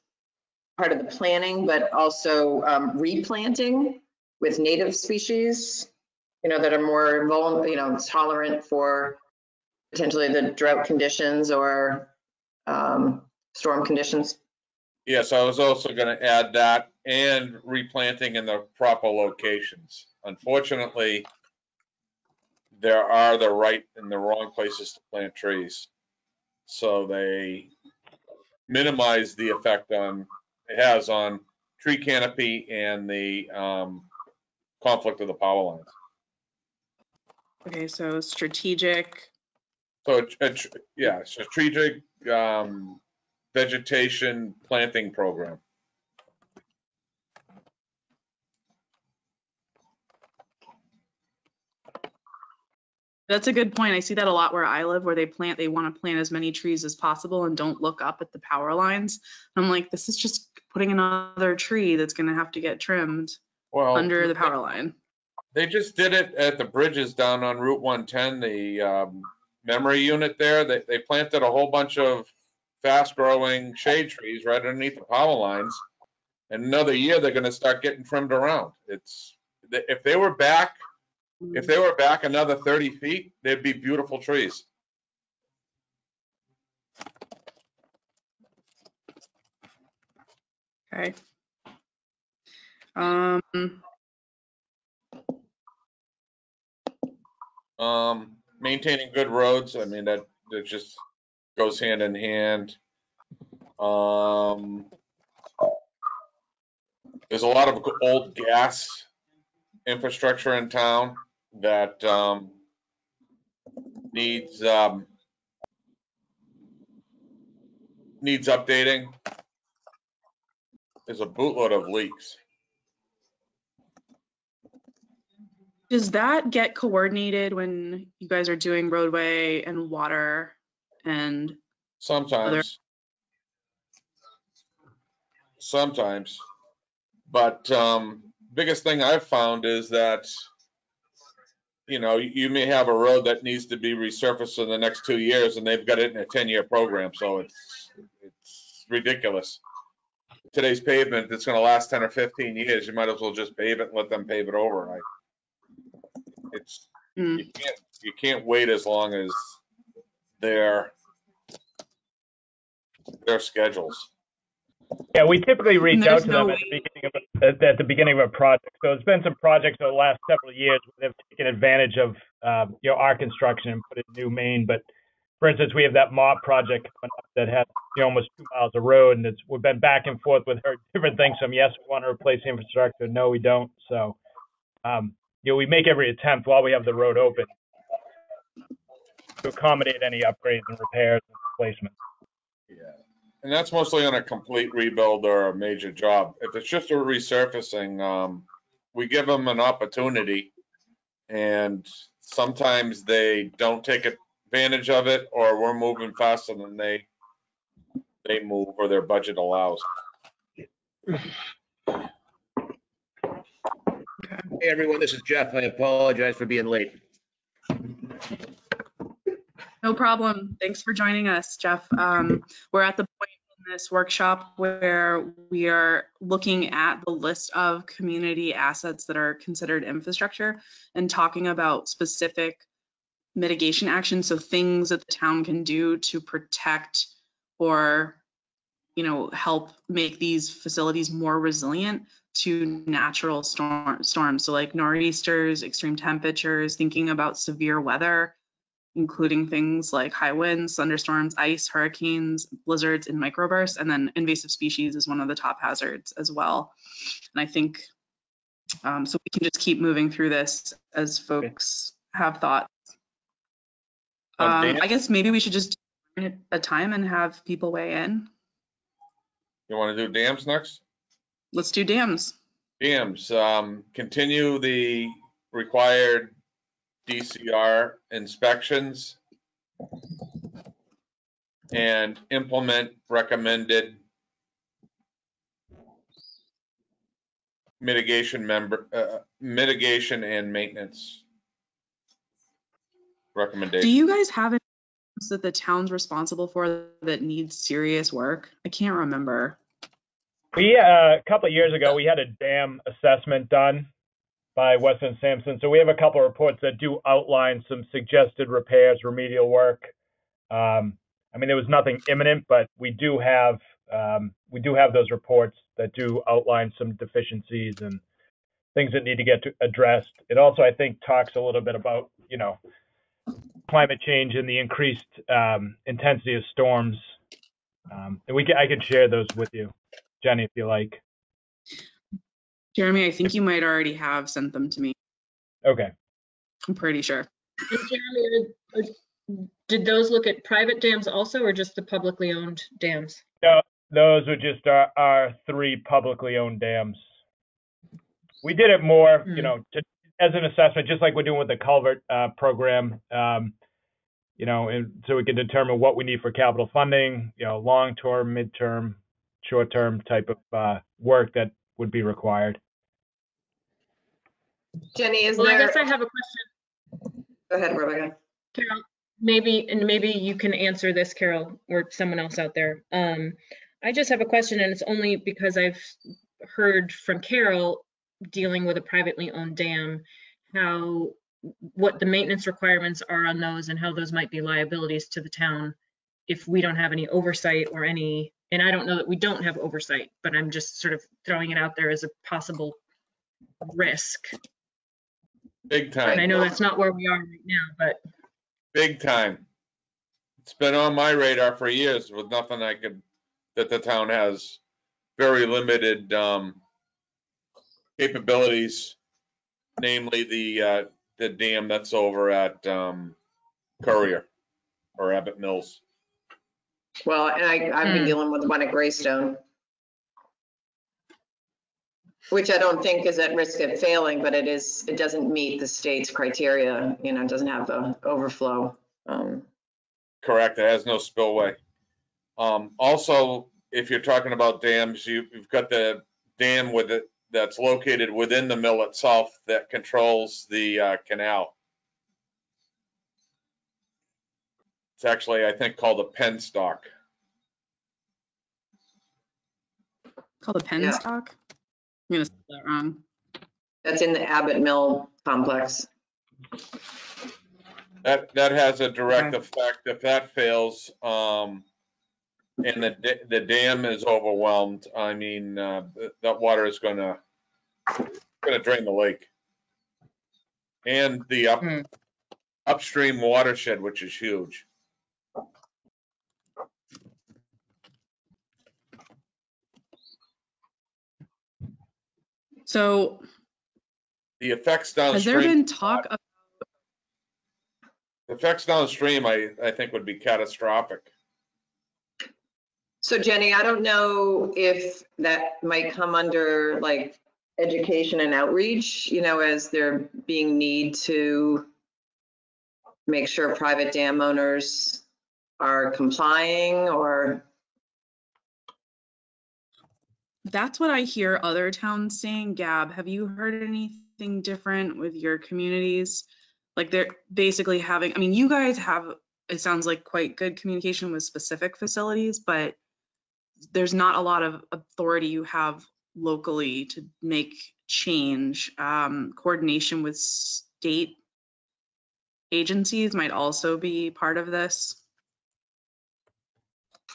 part of the planning, but also replanting with native species, that are more vulnerable, tolerant for potentially the drought conditions or storm conditions. Yes, I was also going to add that, and replanting in the proper locations. Unfortunately, there are the right and the wrong places to plant trees. So they minimize the effect it has on tree canopy and the conflict of the power lines. Okay, so strategic. So yeah, strategic vegetation planting program. That's a good point. I see that a lot where I live, where they want to plant as many trees as possible and don't look up at the power lines. I'm like, this is just putting another tree that's going to have to get trimmed under the power line. They just did it at the bridges down on Route 110, the memory unit there. They planted a whole bunch of fast-growing shade trees right underneath the power lines. And another year, they're going to start getting trimmed around. If they were back another 30 feet, they'd be beautiful trees. Okay. Maintaining good roads. I mean, that just goes hand in hand. There's a lot of old gas infrastructure in town that needs updating. There's a bootload of leaks. Does that get coordinated when you guys are doing roadway and water and Sometimes. But biggest thing I've found is that, you may have a road that needs to be resurfaced in the next 2 years, and they've got it in a 10-year program. So it's ridiculous. Today's pavement, it's going to last 10 or 15 years. You might as well just pave it and let them pave it over. You can't wait as long as their schedules. Yeah, we typically reach out to them at the beginning of a project. So there's been some projects over the last several years where they've taken advantage of our construction and put in new main. But for instance, we have that MOP project coming up that had almost 2 miles of road, and we've been back and forth with her different things. From yes, we want to replace infrastructure, no, we don't. So we make every attempt while we have the road open to accommodate any upgrades and repairs and replacements. Yeah. And that's mostly on a complete rebuild or a major job. If it's just a resurfacing, we give them an opportunity, and sometimes they don't take advantage of it, or we're moving faster than they move or their budget allows. Hey everyone, this is Jeff. I apologize for being late. No problem. Thanks for joining us, Jeff. We're at the point in this workshop where we are looking at the list of community assets that are considered infrastructure and talking about specific mitigation actions, so things that the town can do to protect or help make these facilities more resilient to natural storms. So like nor'easters, extreme temperatures, thinking about severe weather, including things like high winds, thunderstorms, ice, hurricanes, blizzards, and microbursts. And then invasive species is one of the top hazards as well. And I think, so we can just keep moving through this as folks have thoughts. I guess maybe we should just do a time and have people weigh in. You want to do dams next? Let's do dams. Dams, continue the required DCR inspections and implement recommended mitigation and maintenance recommendations. Do you guys have any that the town's responsible for that needs serious work? I can't remember. We a couple of years ago we had a dam assessment done by Weston Sampson, so we have a couple of reports that do outline some suggested repairs, remedial work. I mean, there was nothing imminent, but we do have those reports that do outline some deficiencies and things that need to get addressed. It also, I think, talks a little bit about climate change and the increased intensity of storms. And I can share those with you, Jenny, if you like. Jeremy, I think you might already have sent them to me. Okay. I'm pretty sure. And Jeremy, did those look at private dams also, or just the publicly owned dams? No, those are just our 3 publicly owned dams. We did it more, as an assessment, just like we're doing with the culvert program, and so we can determine what we need for capital funding, long-term, mid-term, short-term type of work that would be required. Jenny, I guess I have a question. Go ahead, Rebecca. Carol, maybe you can answer this, Carol, or someone else out there. I just have a question, and it's only because I've heard from Carol dealing with a privately owned dam, what the maintenance requirements are on those and how those might be liabilities to the town if we don't have any oversight or any, and I don't know that we don't have oversight, but I'm just sort of throwing it out there as a possible risk. Big time. And I know that's not where we are right now, but. Big time. It's been on my radar for years with nothing that the town has very limited capabilities, namely the dam that's over at Courier or Abbott Mills. Well, and I've been dealing with one at Greystone, which I don't think is at risk of failing, but it doesn't meet the state's criteria. It doesn't have the overflow. Correct. It has no spillway. Also, if you're talking about dams, you've got the dam that's located within the mill itself that controls the canal. It's actually, I think, called a penstock. Called a penstock? I'm gonna say that wrong. That's in the Abbott Mill complex. That has a direct effect if that fails, and the dam is overwhelmed. I mean, that water is gonna drain the lake and the upstream watershed, which is huge. So the effects downstream. Has there been talk of the effects downstream? I think would be catastrophic. So Jenny, I don't know if that might come under like education and outreach, as there being need to make sure private dam owners are complying, or. That's what I hear other towns saying. Gab, have you heard anything different with your communities? Like they're basically having, I mean, you guys have, it sounds like quite good communication with specific facilities, but there's not a lot of authority you have locally to make change. Coordination with state agencies might also be part of this.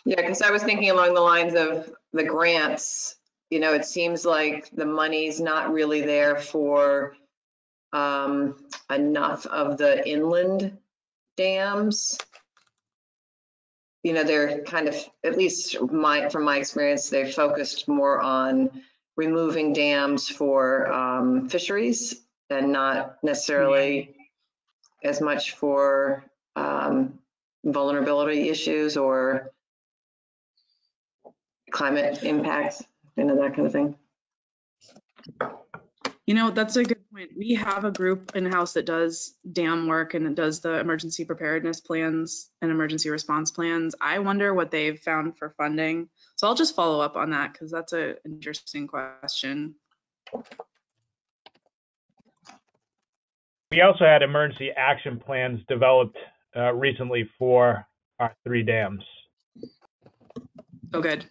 Yeah, because I was thinking along the lines of the grants, you know, it seems like the money's not really there for enough of the inland dams. You know, they're kind of, at least from my experience, they focused more on removing dams for fisheries and not necessarily as much for vulnerability issues or climate impacts, you know, that kind of thing. You know, that's a good point. We have a group in-house that does dam work and it does the emergency preparedness plans and emergency response plans. I wonder what they've found for funding. So I'll just follow up on that because that's an interesting question. We also had emergency action plans developed recently for our 3 dams. Oh, good.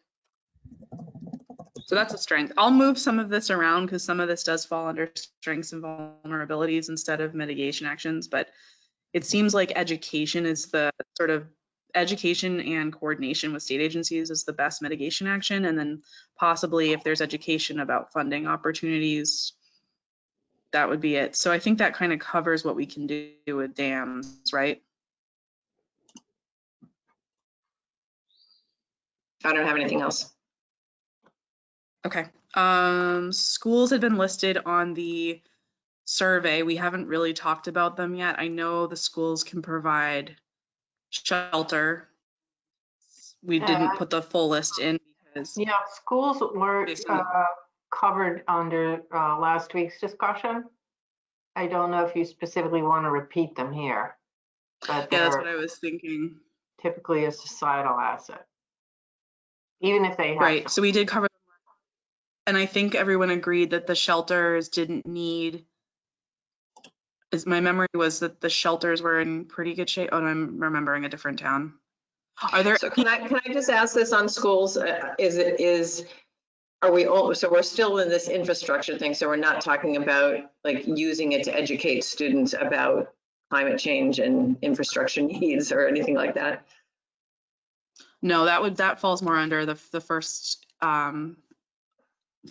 So that's a strength. I'll move some of this around because some of this does fall under strengths and vulnerabilities instead of mitigation actions, but it seems like education is the sort of education and coordination with state agencies is the best mitigation action. And then possibly if there's education about funding opportunities, that would be it. So I think that kind of covers what we can do with dams, right? I don't have anything else. Okay. Schools had been listed on the survey. We haven't really talked about them yet. I know the schools can provide shelter. We didn't put the full list in because Yeah, schools were covered under last week's discussion. I don't know if you specifically want to repeat them here, but yeah, that's they're what I was thinking. typically a societal asset, even if they have. Right. So we did cover them. And I think everyone agreed that the shelters didn't need, as my memory was that the shelters were in pretty good shape. Oh, no, I'm remembering a different town. Are there? So can I just ask this on schools? Are we all, so we're still in this infrastructure thing, so we're not talking about like using it to educate students about climate change and infrastructure needs or anything like that? No, that falls more under the first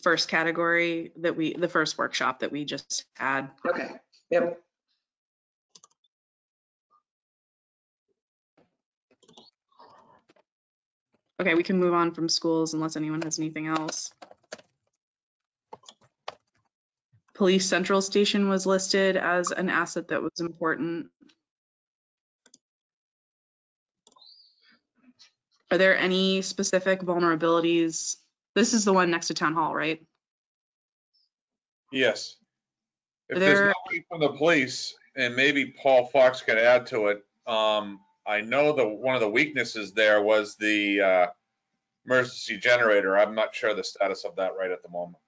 first category that the first workshop that we just had. Okay. Yep. Okay, we can move on from schools unless anyone has anything else. Police Central Station was listed as an asset that was important. Are there any specific vulnerabilities? This is the one next to Town Hall, right? Yes. If there's nothing from the police, and maybe Paul Fox could add to it, I know that one of the weaknesses there was the emergency generator. I'm not sure the status of that right at the moment.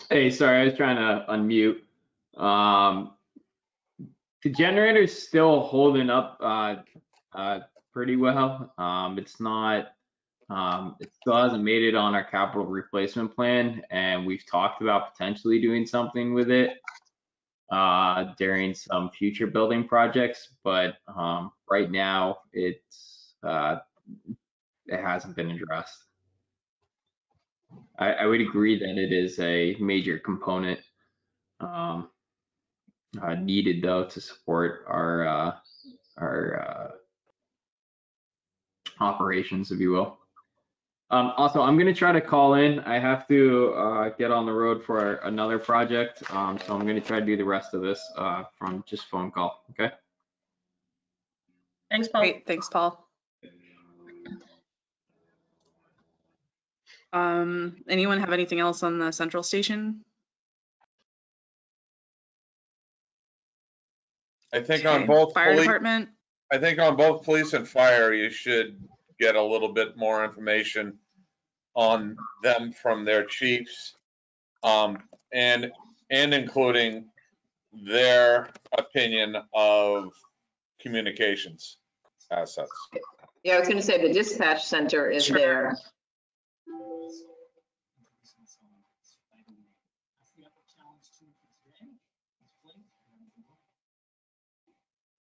Hey, sorry, I was trying to unmute. The generator's still holding up pretty well. It's not, it still hasn't made it on our capital replacement plan, and we've talked about potentially doing something with it during some future building projects, but right now it hasn't been addressed. I would agree that it is a major component needed though to support our operations, if you will. Also, I'm going to try to call in. I have to get on the road for another project, so I'm going to try to do the rest of this from just phone call. Okay. Thanks, Paul. Great, thanks, Paul. Anyone have anything else on the Central Station? I think on both fire department. I think on both police and fire, you should get a little bit more information on them from their chiefs, and including their opinion of communications assets. Yeah, I was going to say the dispatch center is there.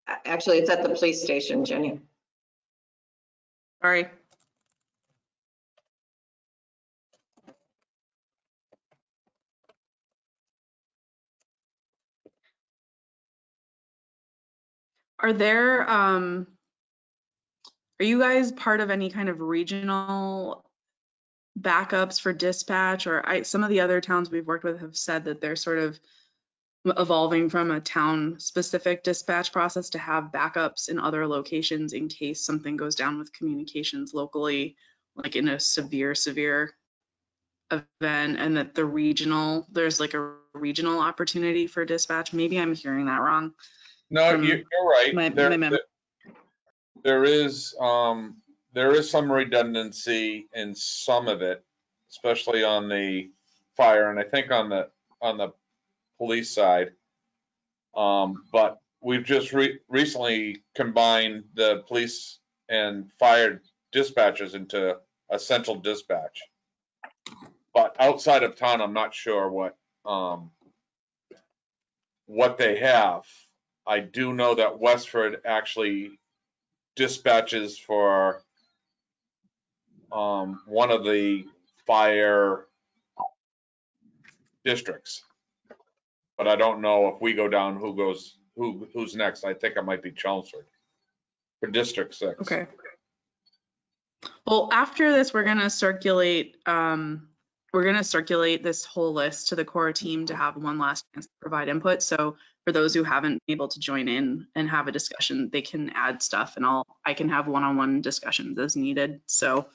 Actually, it's at the police station, Jenny. Sorry. Are you guys part of any kind of regional backups for dispatch? Or some of the other towns we've worked with have said that they're sort of evolving from a town specific dispatch process to have backups in other locations in case something goes down with communications locally, like in a severe event, and that there's like a regional opportunity for dispatch. Maybe I'm hearing that wrong. No, you're right. my There is some redundancy in some of it, especially on the fire, and I think on the police side. But we've just recently combined the police and fire dispatchers into a central dispatch. But outside of town, I'm not sure what they have. I do know that Westford actually dispatches for one of the fire districts, but I don't know if we go down who's next. I think it might be Chelmsford for District 6. Okay. Well, after this, we're gonna circulate this whole list to the core team to have one last chance to provide input. So for those who haven't been able to join in and have a discussion, they can add stuff, and I can have one-on-one discussions as needed. So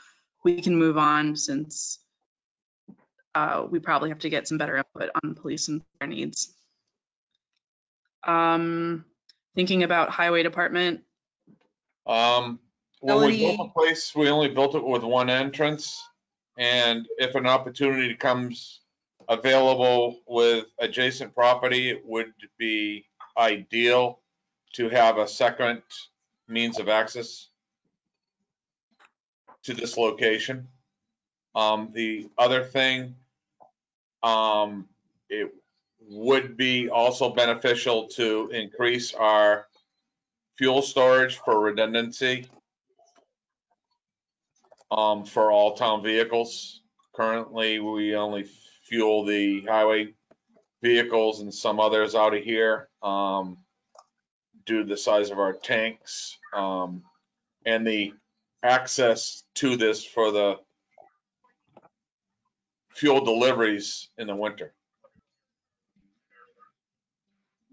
we can move on, since we probably have to get some better input on police and fire needs. Thinking about highway department. When we built the place, we only built it with one entrance, and if an opportunity comes available with adjacent property, it would be ideal to have a second means of access to this location. The other thing, it would be also beneficial to increase our fuel storage for redundancy for all town vehicles. Currently, we only fuel the highway vehicles and some others out of here due to the size of our tanks and the access to this for the fuel deliveries in the winter.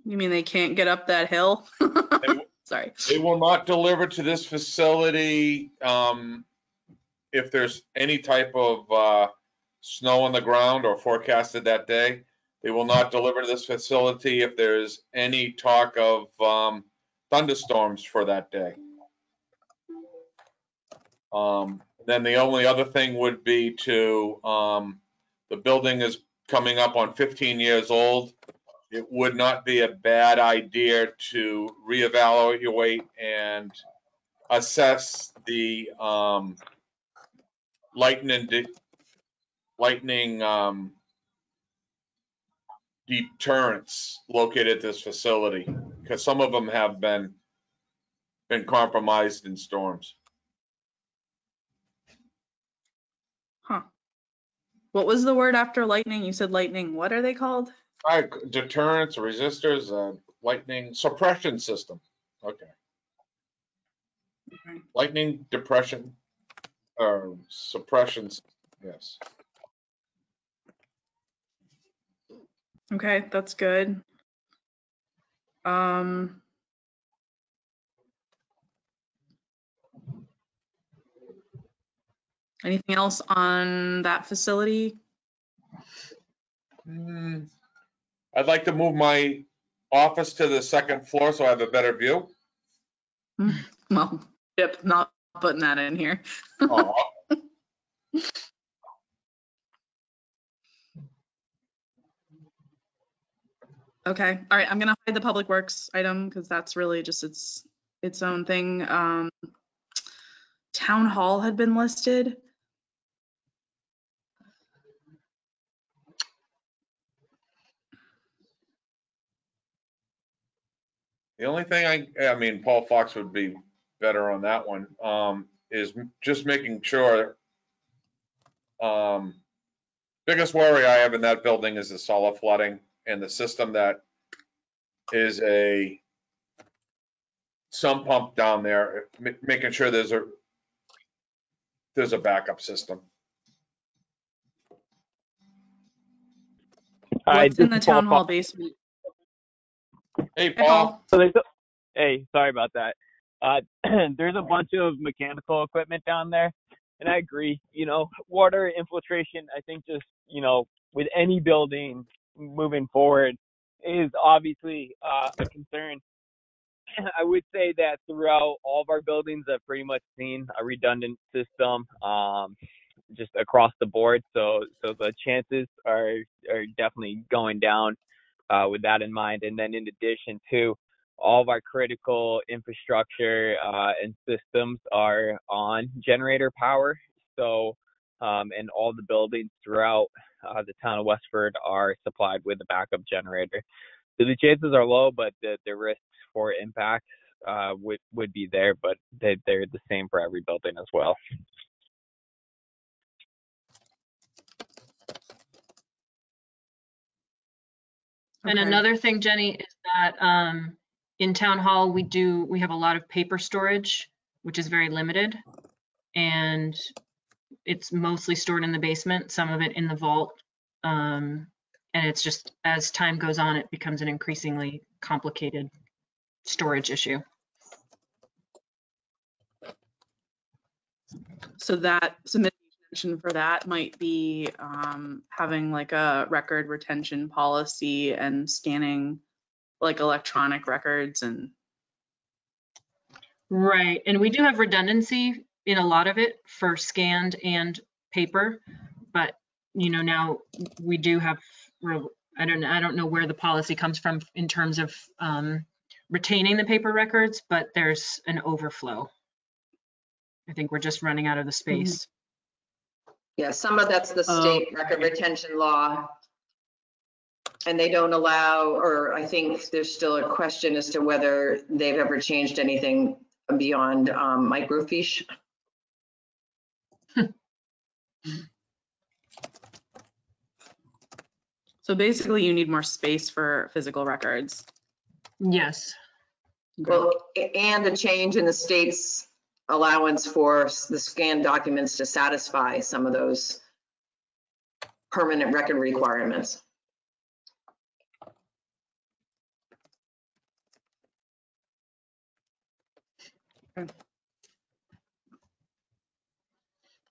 You mean they can't get up that hill? Sorry. They will not deliver to this facility if there's any type of snow on the ground or forecasted that day. They will not deliver to this facility if there's any talk of thunderstorms for that day. Then the only other thing would be to, the building is coming up on 15 years old. It would not be a bad idea to reevaluate and assess the lightning deterrents located at this facility, because some of them have been compromised in storms. Huh. What was the word after lightning? You said lightning. What are they called? Deterrents, resistors, lightning suppression system. Okay. Lightning depression or suppressions. Yes. Okay, that's good. Anything else on that facility? I'd like to move my office to the second floor so I have a better view. Well, yep, not putting that in here. Okay, all right, I'm gonna hide the public works item because that's really just its own thing. Town hall had been listed. The only thing I mean, Paul Fox would be better on that one, is just making sure, biggest worry I have in that building is the solid flooding and the system that is a sump pump down there, making sure there's a backup system. What's in the town hall basement? Hey, Hey, Paul. So hey, sorry about that. There's a bunch of mechanical equipment down there, and I agree. You know, water infiltration, I think just, you know, with any building moving forward is obviously a concern. I would say that throughout all of our buildings, I've pretty much seen a redundant system, just across the board. So the chances are definitely going down with that in mind. And then in addition to all of our critical infrastructure and systems are on generator power. So and all the buildings throughout the town of Westford are supplied with a backup generator. So the chances are low, but the risks for impacts would be there, but they're the same for every building as well. And another thing, Jenny, is that in town hall, we have a lot of paper storage, which is very limited. And it's mostly stored in the basement, some of it in the vault. And it's just, as time goes on, it becomes an increasingly complicated storage issue. So that mitigation for that might be having like a record retention policy and scanning like electronic records and. Right, and we do have redundancy in a lot of it for scanned and paper, but you know, now we do have, I don't know where the policy comes from in terms of retaining the paper records, but there's an overflow. I think we're just running out of the space. Yeah, some of that's the state record retention law. And they don't allow, or I think there's still a question as to whether they've ever changed anything beyond microfiche. So basically you need more space for physical records. Yes. Well, and a change in the state's allowance for the scanned documents to satisfy some of those permanent record requirements.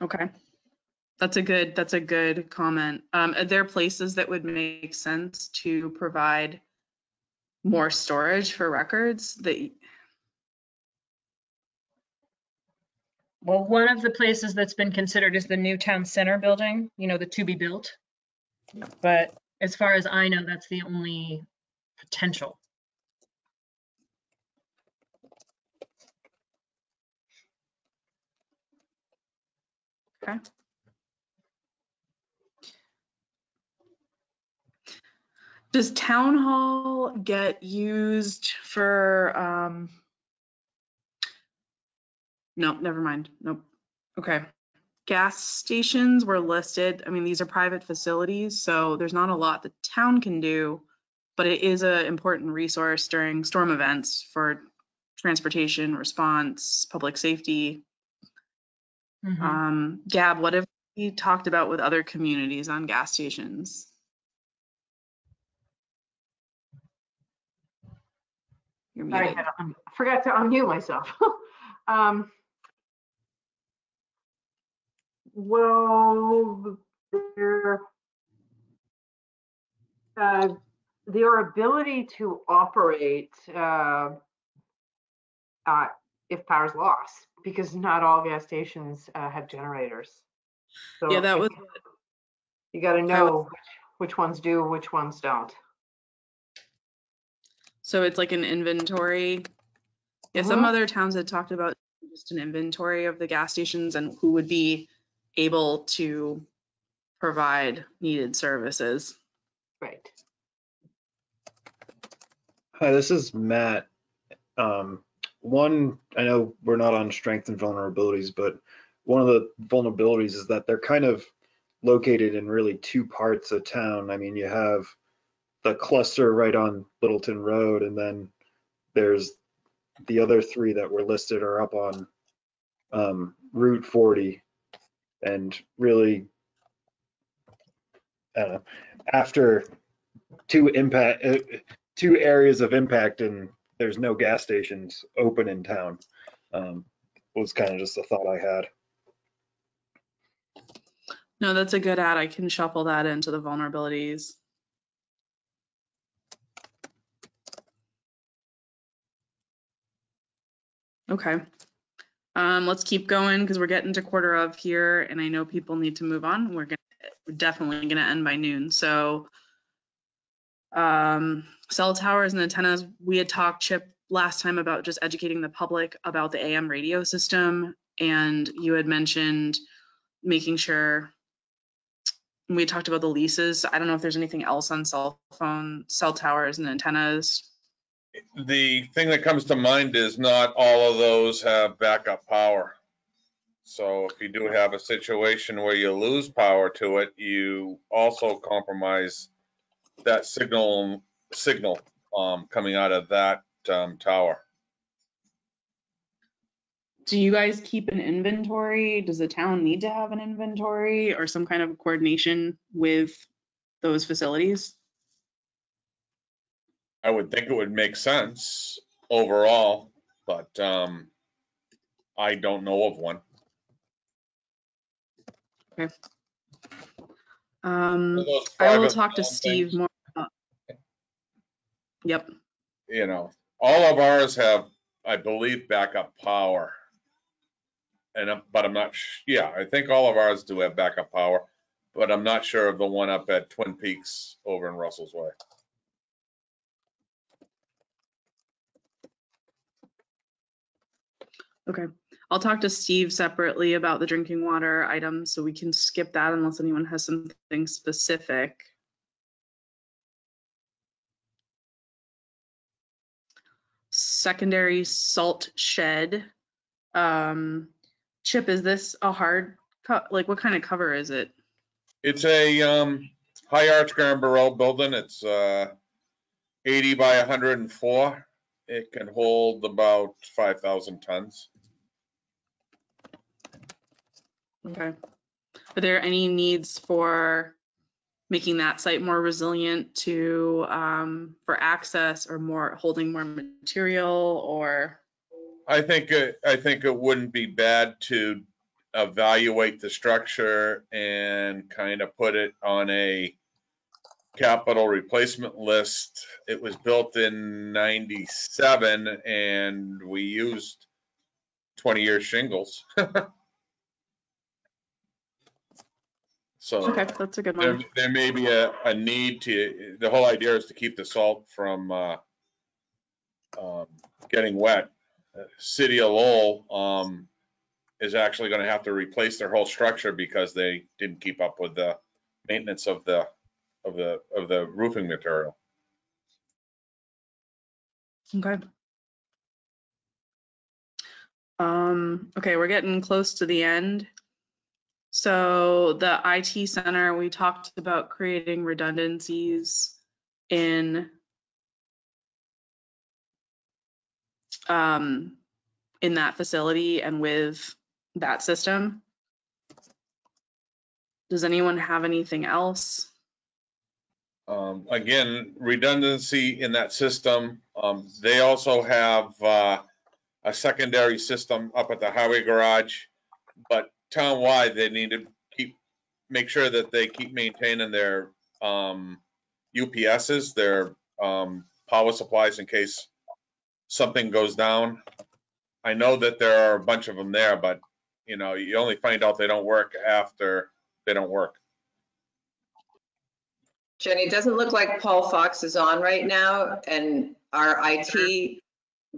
Okay. That's a good comment. Are there places that would make sense to provide more storage for records that? Well, one of the places that's been considered is the new town center building, you know, the to be built. But as far as I know, that's the only potential. Okay. Does town hall get used for, no, never mind. Nope. Okay. Gas stations were listed. I mean, these are private facilities, so there's not a lot the town can do, but it is an important resource during storm events for transportation, response, public safety. Gab, what have we talked about with other communities on gas stations? You're muted. I forgot to unmute myself. Well, their ability to operate if power's lost, because not all gas stations have generators. So yeah, that was. You got to know which ones do, which ones don't. So it's like an inventory. Yeah, some other towns had talked about just an inventory of the gas stations and who would be able to provide needed services. Right. Hi, this is Matt. One, I know we're not on strengths and vulnerabilities, but one of the vulnerabilities is that they're kind of located in really two parts of town. I mean, you have the cluster right on Littleton Road, and then there's the other three that were listed are up on Route 40. And really, after two areas of impact and there's no gas stations open in town, was kind of just a thought I had. No, that's a good add. I can shuffle that into the vulnerabilities. Okay. Let's keep going because we're getting to quarter of here, and I know people need to move on. We're definitely gonna end by noon. So cell towers and antennas, we had talked, Chip, last time about just educating the public about the AM radio system, and you had mentioned making sure, we talked about the leases. I don't know if there's anything else on cell towers and antennas. The thing that comes to mind is not all of those have backup power. So if you do have a situation where you lose power to it, you also compromise that signal coming out of that tower. Do you guys keep an inventory? Does the town need to have an inventory or some kind of coordination with those facilities? I would think it would make sense overall, but I don't know of one. Okay. I will talk to Steve more. Yep. You know, all of ours have, I believe, backup power. But I'm not, yeah, I think all of ours do have backup power, but I'm not sure of the one up at Twin Peaks over in Russell's Way. Okay, I'll talk to Steve separately about the drinking water items, so we can skip that unless anyone has something specific. Secondary salt shed. Chip, is this a hard like what kind of cover is it? It's a high arch ground barrel building. It's 80 by 104. It can hold about 5,000 tons. Okay. Are there any needs for making that site more resilient to for access or more holding more material, or? I think it wouldn't be bad to evaluate the structure and kind of put it on a capital replacement list. It was built in '97 and we used 20-year shingles. So okay, that's a good one. There may be a need to, the whole idea is to keep the salt from getting wet. City of Lowell is actually going to have to replace their whole structure because they didn't keep up with the maintenance of the roofing material. Okay. Okay, we're getting close to the end. So the IT center, we talked about creating redundancies in that facility and with that system. Does anyone have anything else? Again, redundancy in that system. They also have a secondary system up at the highway garage, but townwide they need to make sure that they keep maintaining their UPSs, their power supplies in case something goes down. I know that there are a bunch of them there, but you know, you only find out they don't work after they don't work. Jenny, it doesn't look like Paul Fox is on right now, and our IT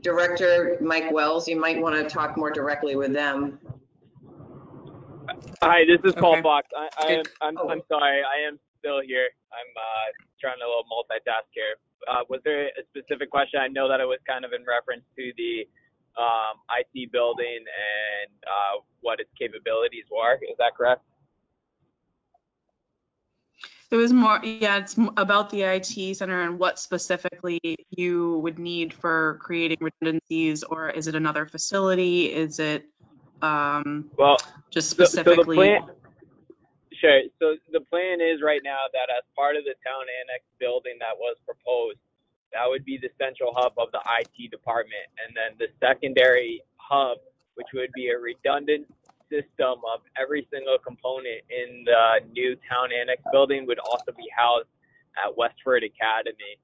director, Mike Wells, you might want to talk more directly with them. Hi, this is Paul Okay. Fox. I'm sorry. I am still here. I'm trying to little multitask here. Was there a specific question? I know that it was kind of in reference to the IT building and what its capabilities were. Is that correct? It was more, yeah, it's about the IT center and what specifically you would need for creating redundancies, or is it another facility? Is it well, just specifically? Sure. So the plan is right now that as part of the town annex building that was proposed, that would be the central hub of the IT department. And then the secondary hub, which would be a redundant system of every single component in the new town annex building, would also be housed at Westford Academy,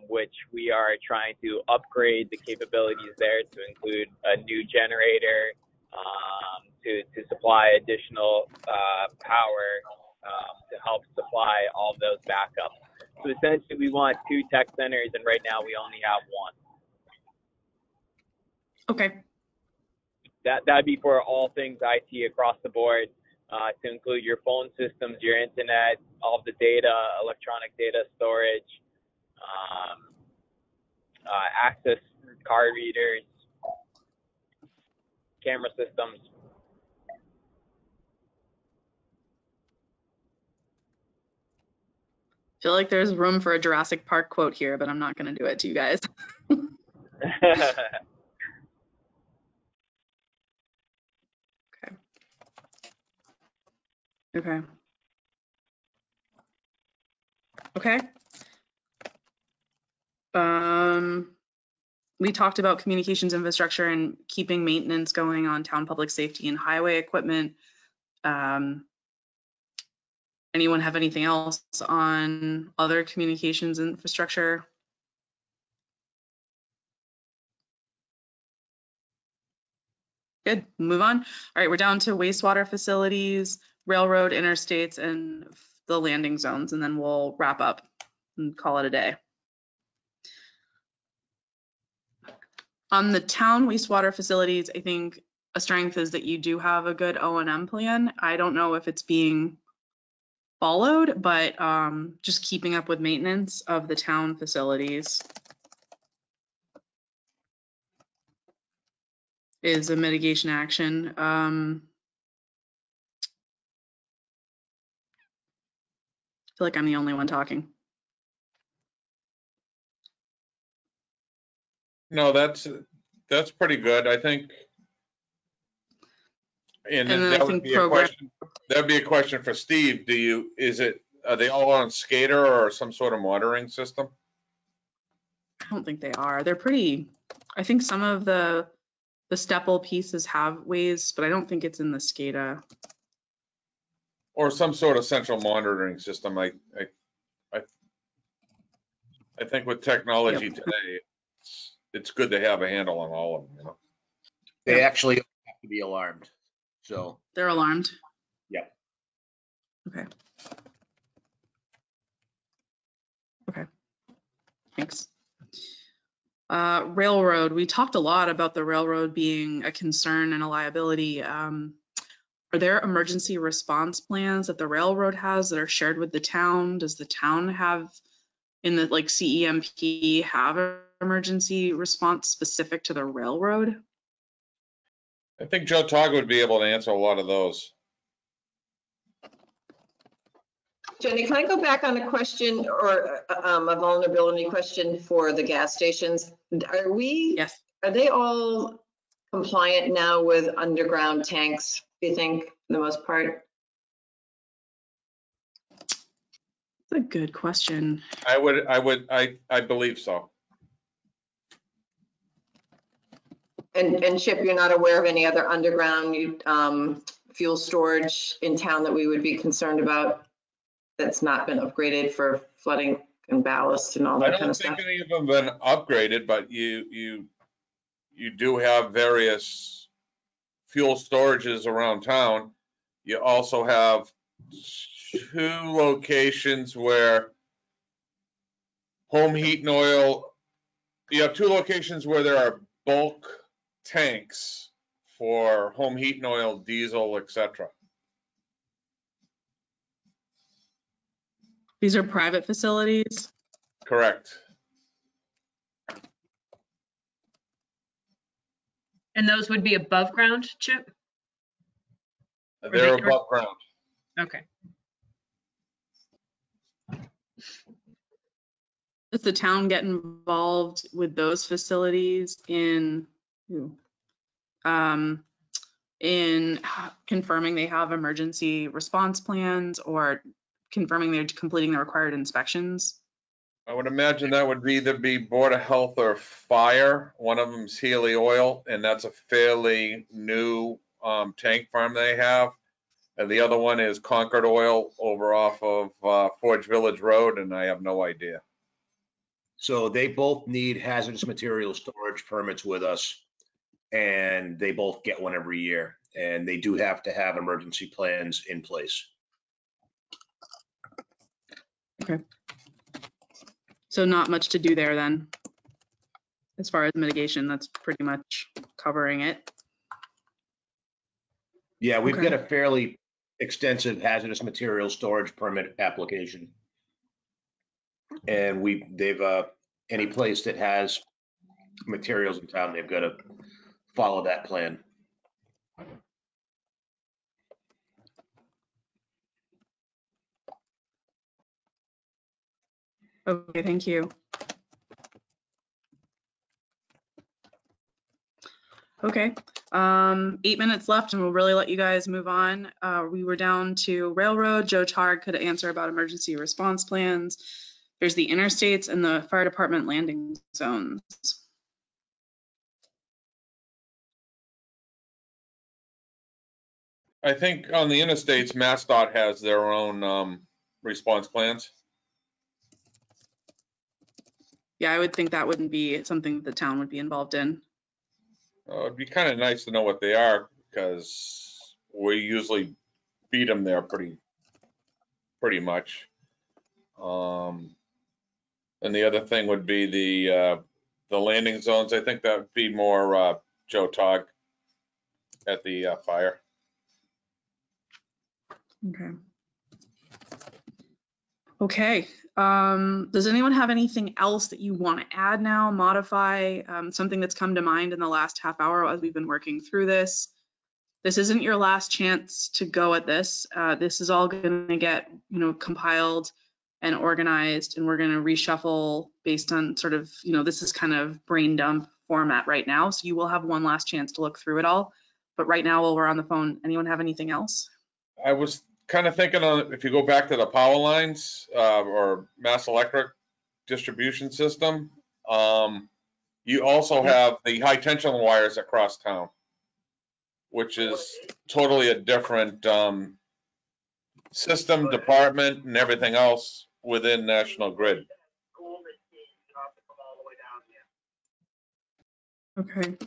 which we are trying to upgrade the capabilities there to include a new generator, to supply additional power to help supply all of those backups. So essentially, we want 2 tech centers, and right now we only have 1. Okay. That'd be for all things IT across the board, to include your phone systems, your internet, all of the data, electronic data storage, access card readers, camera systems. I feel like there's room for a Jurassic Park quote here, but I'm not going to do it to you guys. Okay. Okay. We talked about communications infrastructure and keeping maintenance going on town public safety and highway equipment. Anyone have anything else on other communications infrastructure? Good, move on. All right, we're down to wastewater facilities, railroad, interstates, and the landing zones, and then we'll wrap up and call it a day. On the town wastewater facilities, I think a strength is that you do have a good O&M plan. I don't know if it's being followed, but just keeping up with maintenance of the town facilities is a mitigation action. I feel like I'm the only one talking. No, that's pretty good, I think. And that would be a question. That'd be a question for Steve. Are they all on SCADA or some sort of monitoring system? I don't think they are. They're pretty. I think some of the Stepple pieces have ways, but I don't think it's in the SCADA. Or some sort of central monitoring system. I think with technology today, it's good to have a handle on all of them. You know? They actually have to be alarmed. So they're alarmed. Yeah. Okay. Okay. Thanks. Railroad. We talked a lot about the railroad being a concern and a liability. Are there emergency response plans that the railroad has that are shared with the town? Does the town have, in the like CEMP, have an emergency response specific to the railroad? I think Joe Togg would be able to answer a lot of those. Jenny, can I go back on a question or a vulnerability question for the gas stations? Yes. Are they all compliant now with underground tanks, do you think, for the most part? That's a good question. I believe so. And Chip, you're not aware of any other underground fuel storage in town that we would be concerned about that's not been upgraded for flooding and ballast and all that kind of stuff? I don't think any of them have been upgraded, but you do have various fuel storages around town. You also have 2 locations where home heat and oil, you have 2 locations where there are bulk tanks for home heat and oil, diesel, etc. These are private facilities. Correct. And those would be above ground, Chip? They're they- above ground. Okay. Does the town get involved with those facilities in confirming they have emergency response plans or confirming they're completing the required inspections? I would imagine that would either be Board of Health or Fire. One of them's Healy Oil, and that's a fairly new tank farm they have. And the other one is Concord Oil over off of Forge Village Road, and I have no idea. So they both need hazardous material storage permits with us, and they both get one every year. And they do have to have emergency plans in place. Okay. So not much to do there then. As far as mitigation, that's pretty much covering it. Yeah, we've Okay. got a fairly extensive hazardous material storage permit application. And they've any place that has materials in town, they've got to follow that plan. Okay, thank you. Okay, 8 minutes left and we'll really let you guys move on. We were down to railroad. Joe Tard could answer about emergency response plans. There's the interstates and the fire department landing zones. I think on the interstates, MassDOT has their own response plans. Yeah, I would think that wouldn't be something the town would be involved in. It'd be kind of nice to know what they are, because we usually beat them there pretty much. And the other thing would be the landing zones. I think that would be more Joe Togg at the fire. Okay. Okay. Does anyone have anything else that you want to add now, modify, something that's come to mind in the last half hour as we've been working through this? This isn't your last chance to go at this. This is all going to get, compiled and organized, and we're going to reshuffle based on sort of, this is kind of brain dump format right now. So you will have one last chance to look through it all. But right now, while we're on the phone, anyone have anything else? I was kind of thinking on, if you go back to the power lines or Mass Electric distribution system, you also have the high tension wires across town, which is totally a different system, department, and everything else within National Grid. Okay.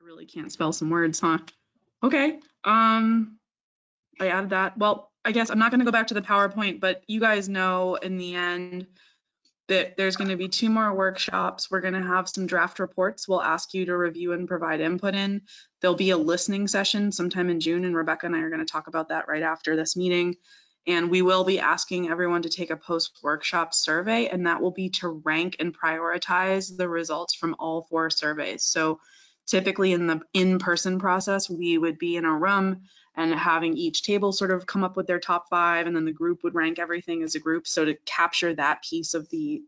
I really can't spell some words, huh? Okay. I added that. Well, I guess I'm not going to go back to the PowerPoint, but you guys know in the end that there's going to be 2 more workshops. We're going to have some draft reports we'll ask you to review and provide input in. There'll be a listening session sometime in June, and Rebecca and I are going to talk about that right after this meeting. And we will be asking everyone to take a post-workshop survey, and that will be to rank and prioritize the results from all 4 surveys. So typically in the in-person process, we would be in a room and having each table sort of come up with their top 5, and then the group would rank everything as a group. So to capture that piece of the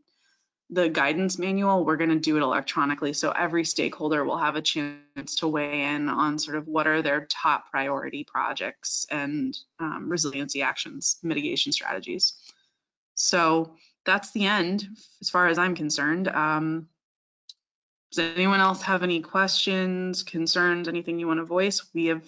guidance manual, we're going to do it electronically. So every stakeholder will have a chance to weigh in on sort of what are their top priority projects and resiliency actions, mitigation strategies. So that's the end as far as I'm concerned. Does anyone else have any questions, concerns, anything you want to voice? We have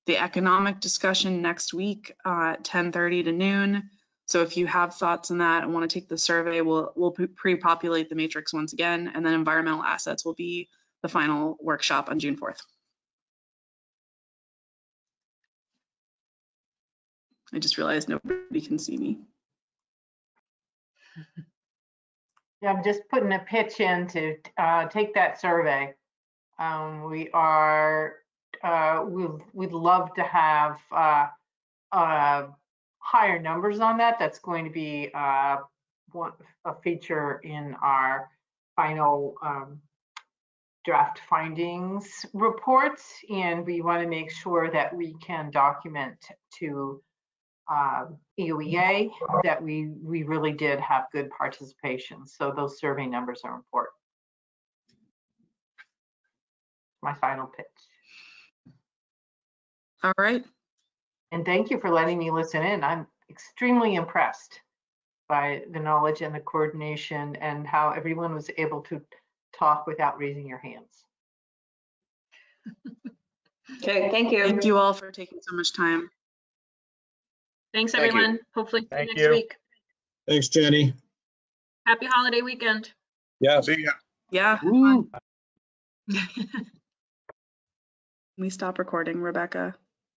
the economic discussion next week at 10:30 to noon. So if you have thoughts on that and want to take the survey, we'll pre-populate the matrix once again, and then environmental assets will be the final workshop on June 4th. I just realized nobody can see me. Yeah, I'm just putting a pitch in to take that survey. We are we'd love to have higher numbers on that. That's going to be a feature in our final draft findings reports, and we want to make sure that we can document to EOEA that we really did have good participation. So those survey numbers are important. My final pitch. All right. And thank you for letting me listen in. I'm extremely impressed by the knowledge and the coordination and how everyone was able to talk without raising your hands. Okay, thank you. Thank you all for taking so much time. Thanks, Thank you. everyone. Hopefully see you Thank next you. week. Thanks, Jenny. Happy holiday weekend. Yeah. See ya. Yeah. Woo. Can we stop recording, Rebecca?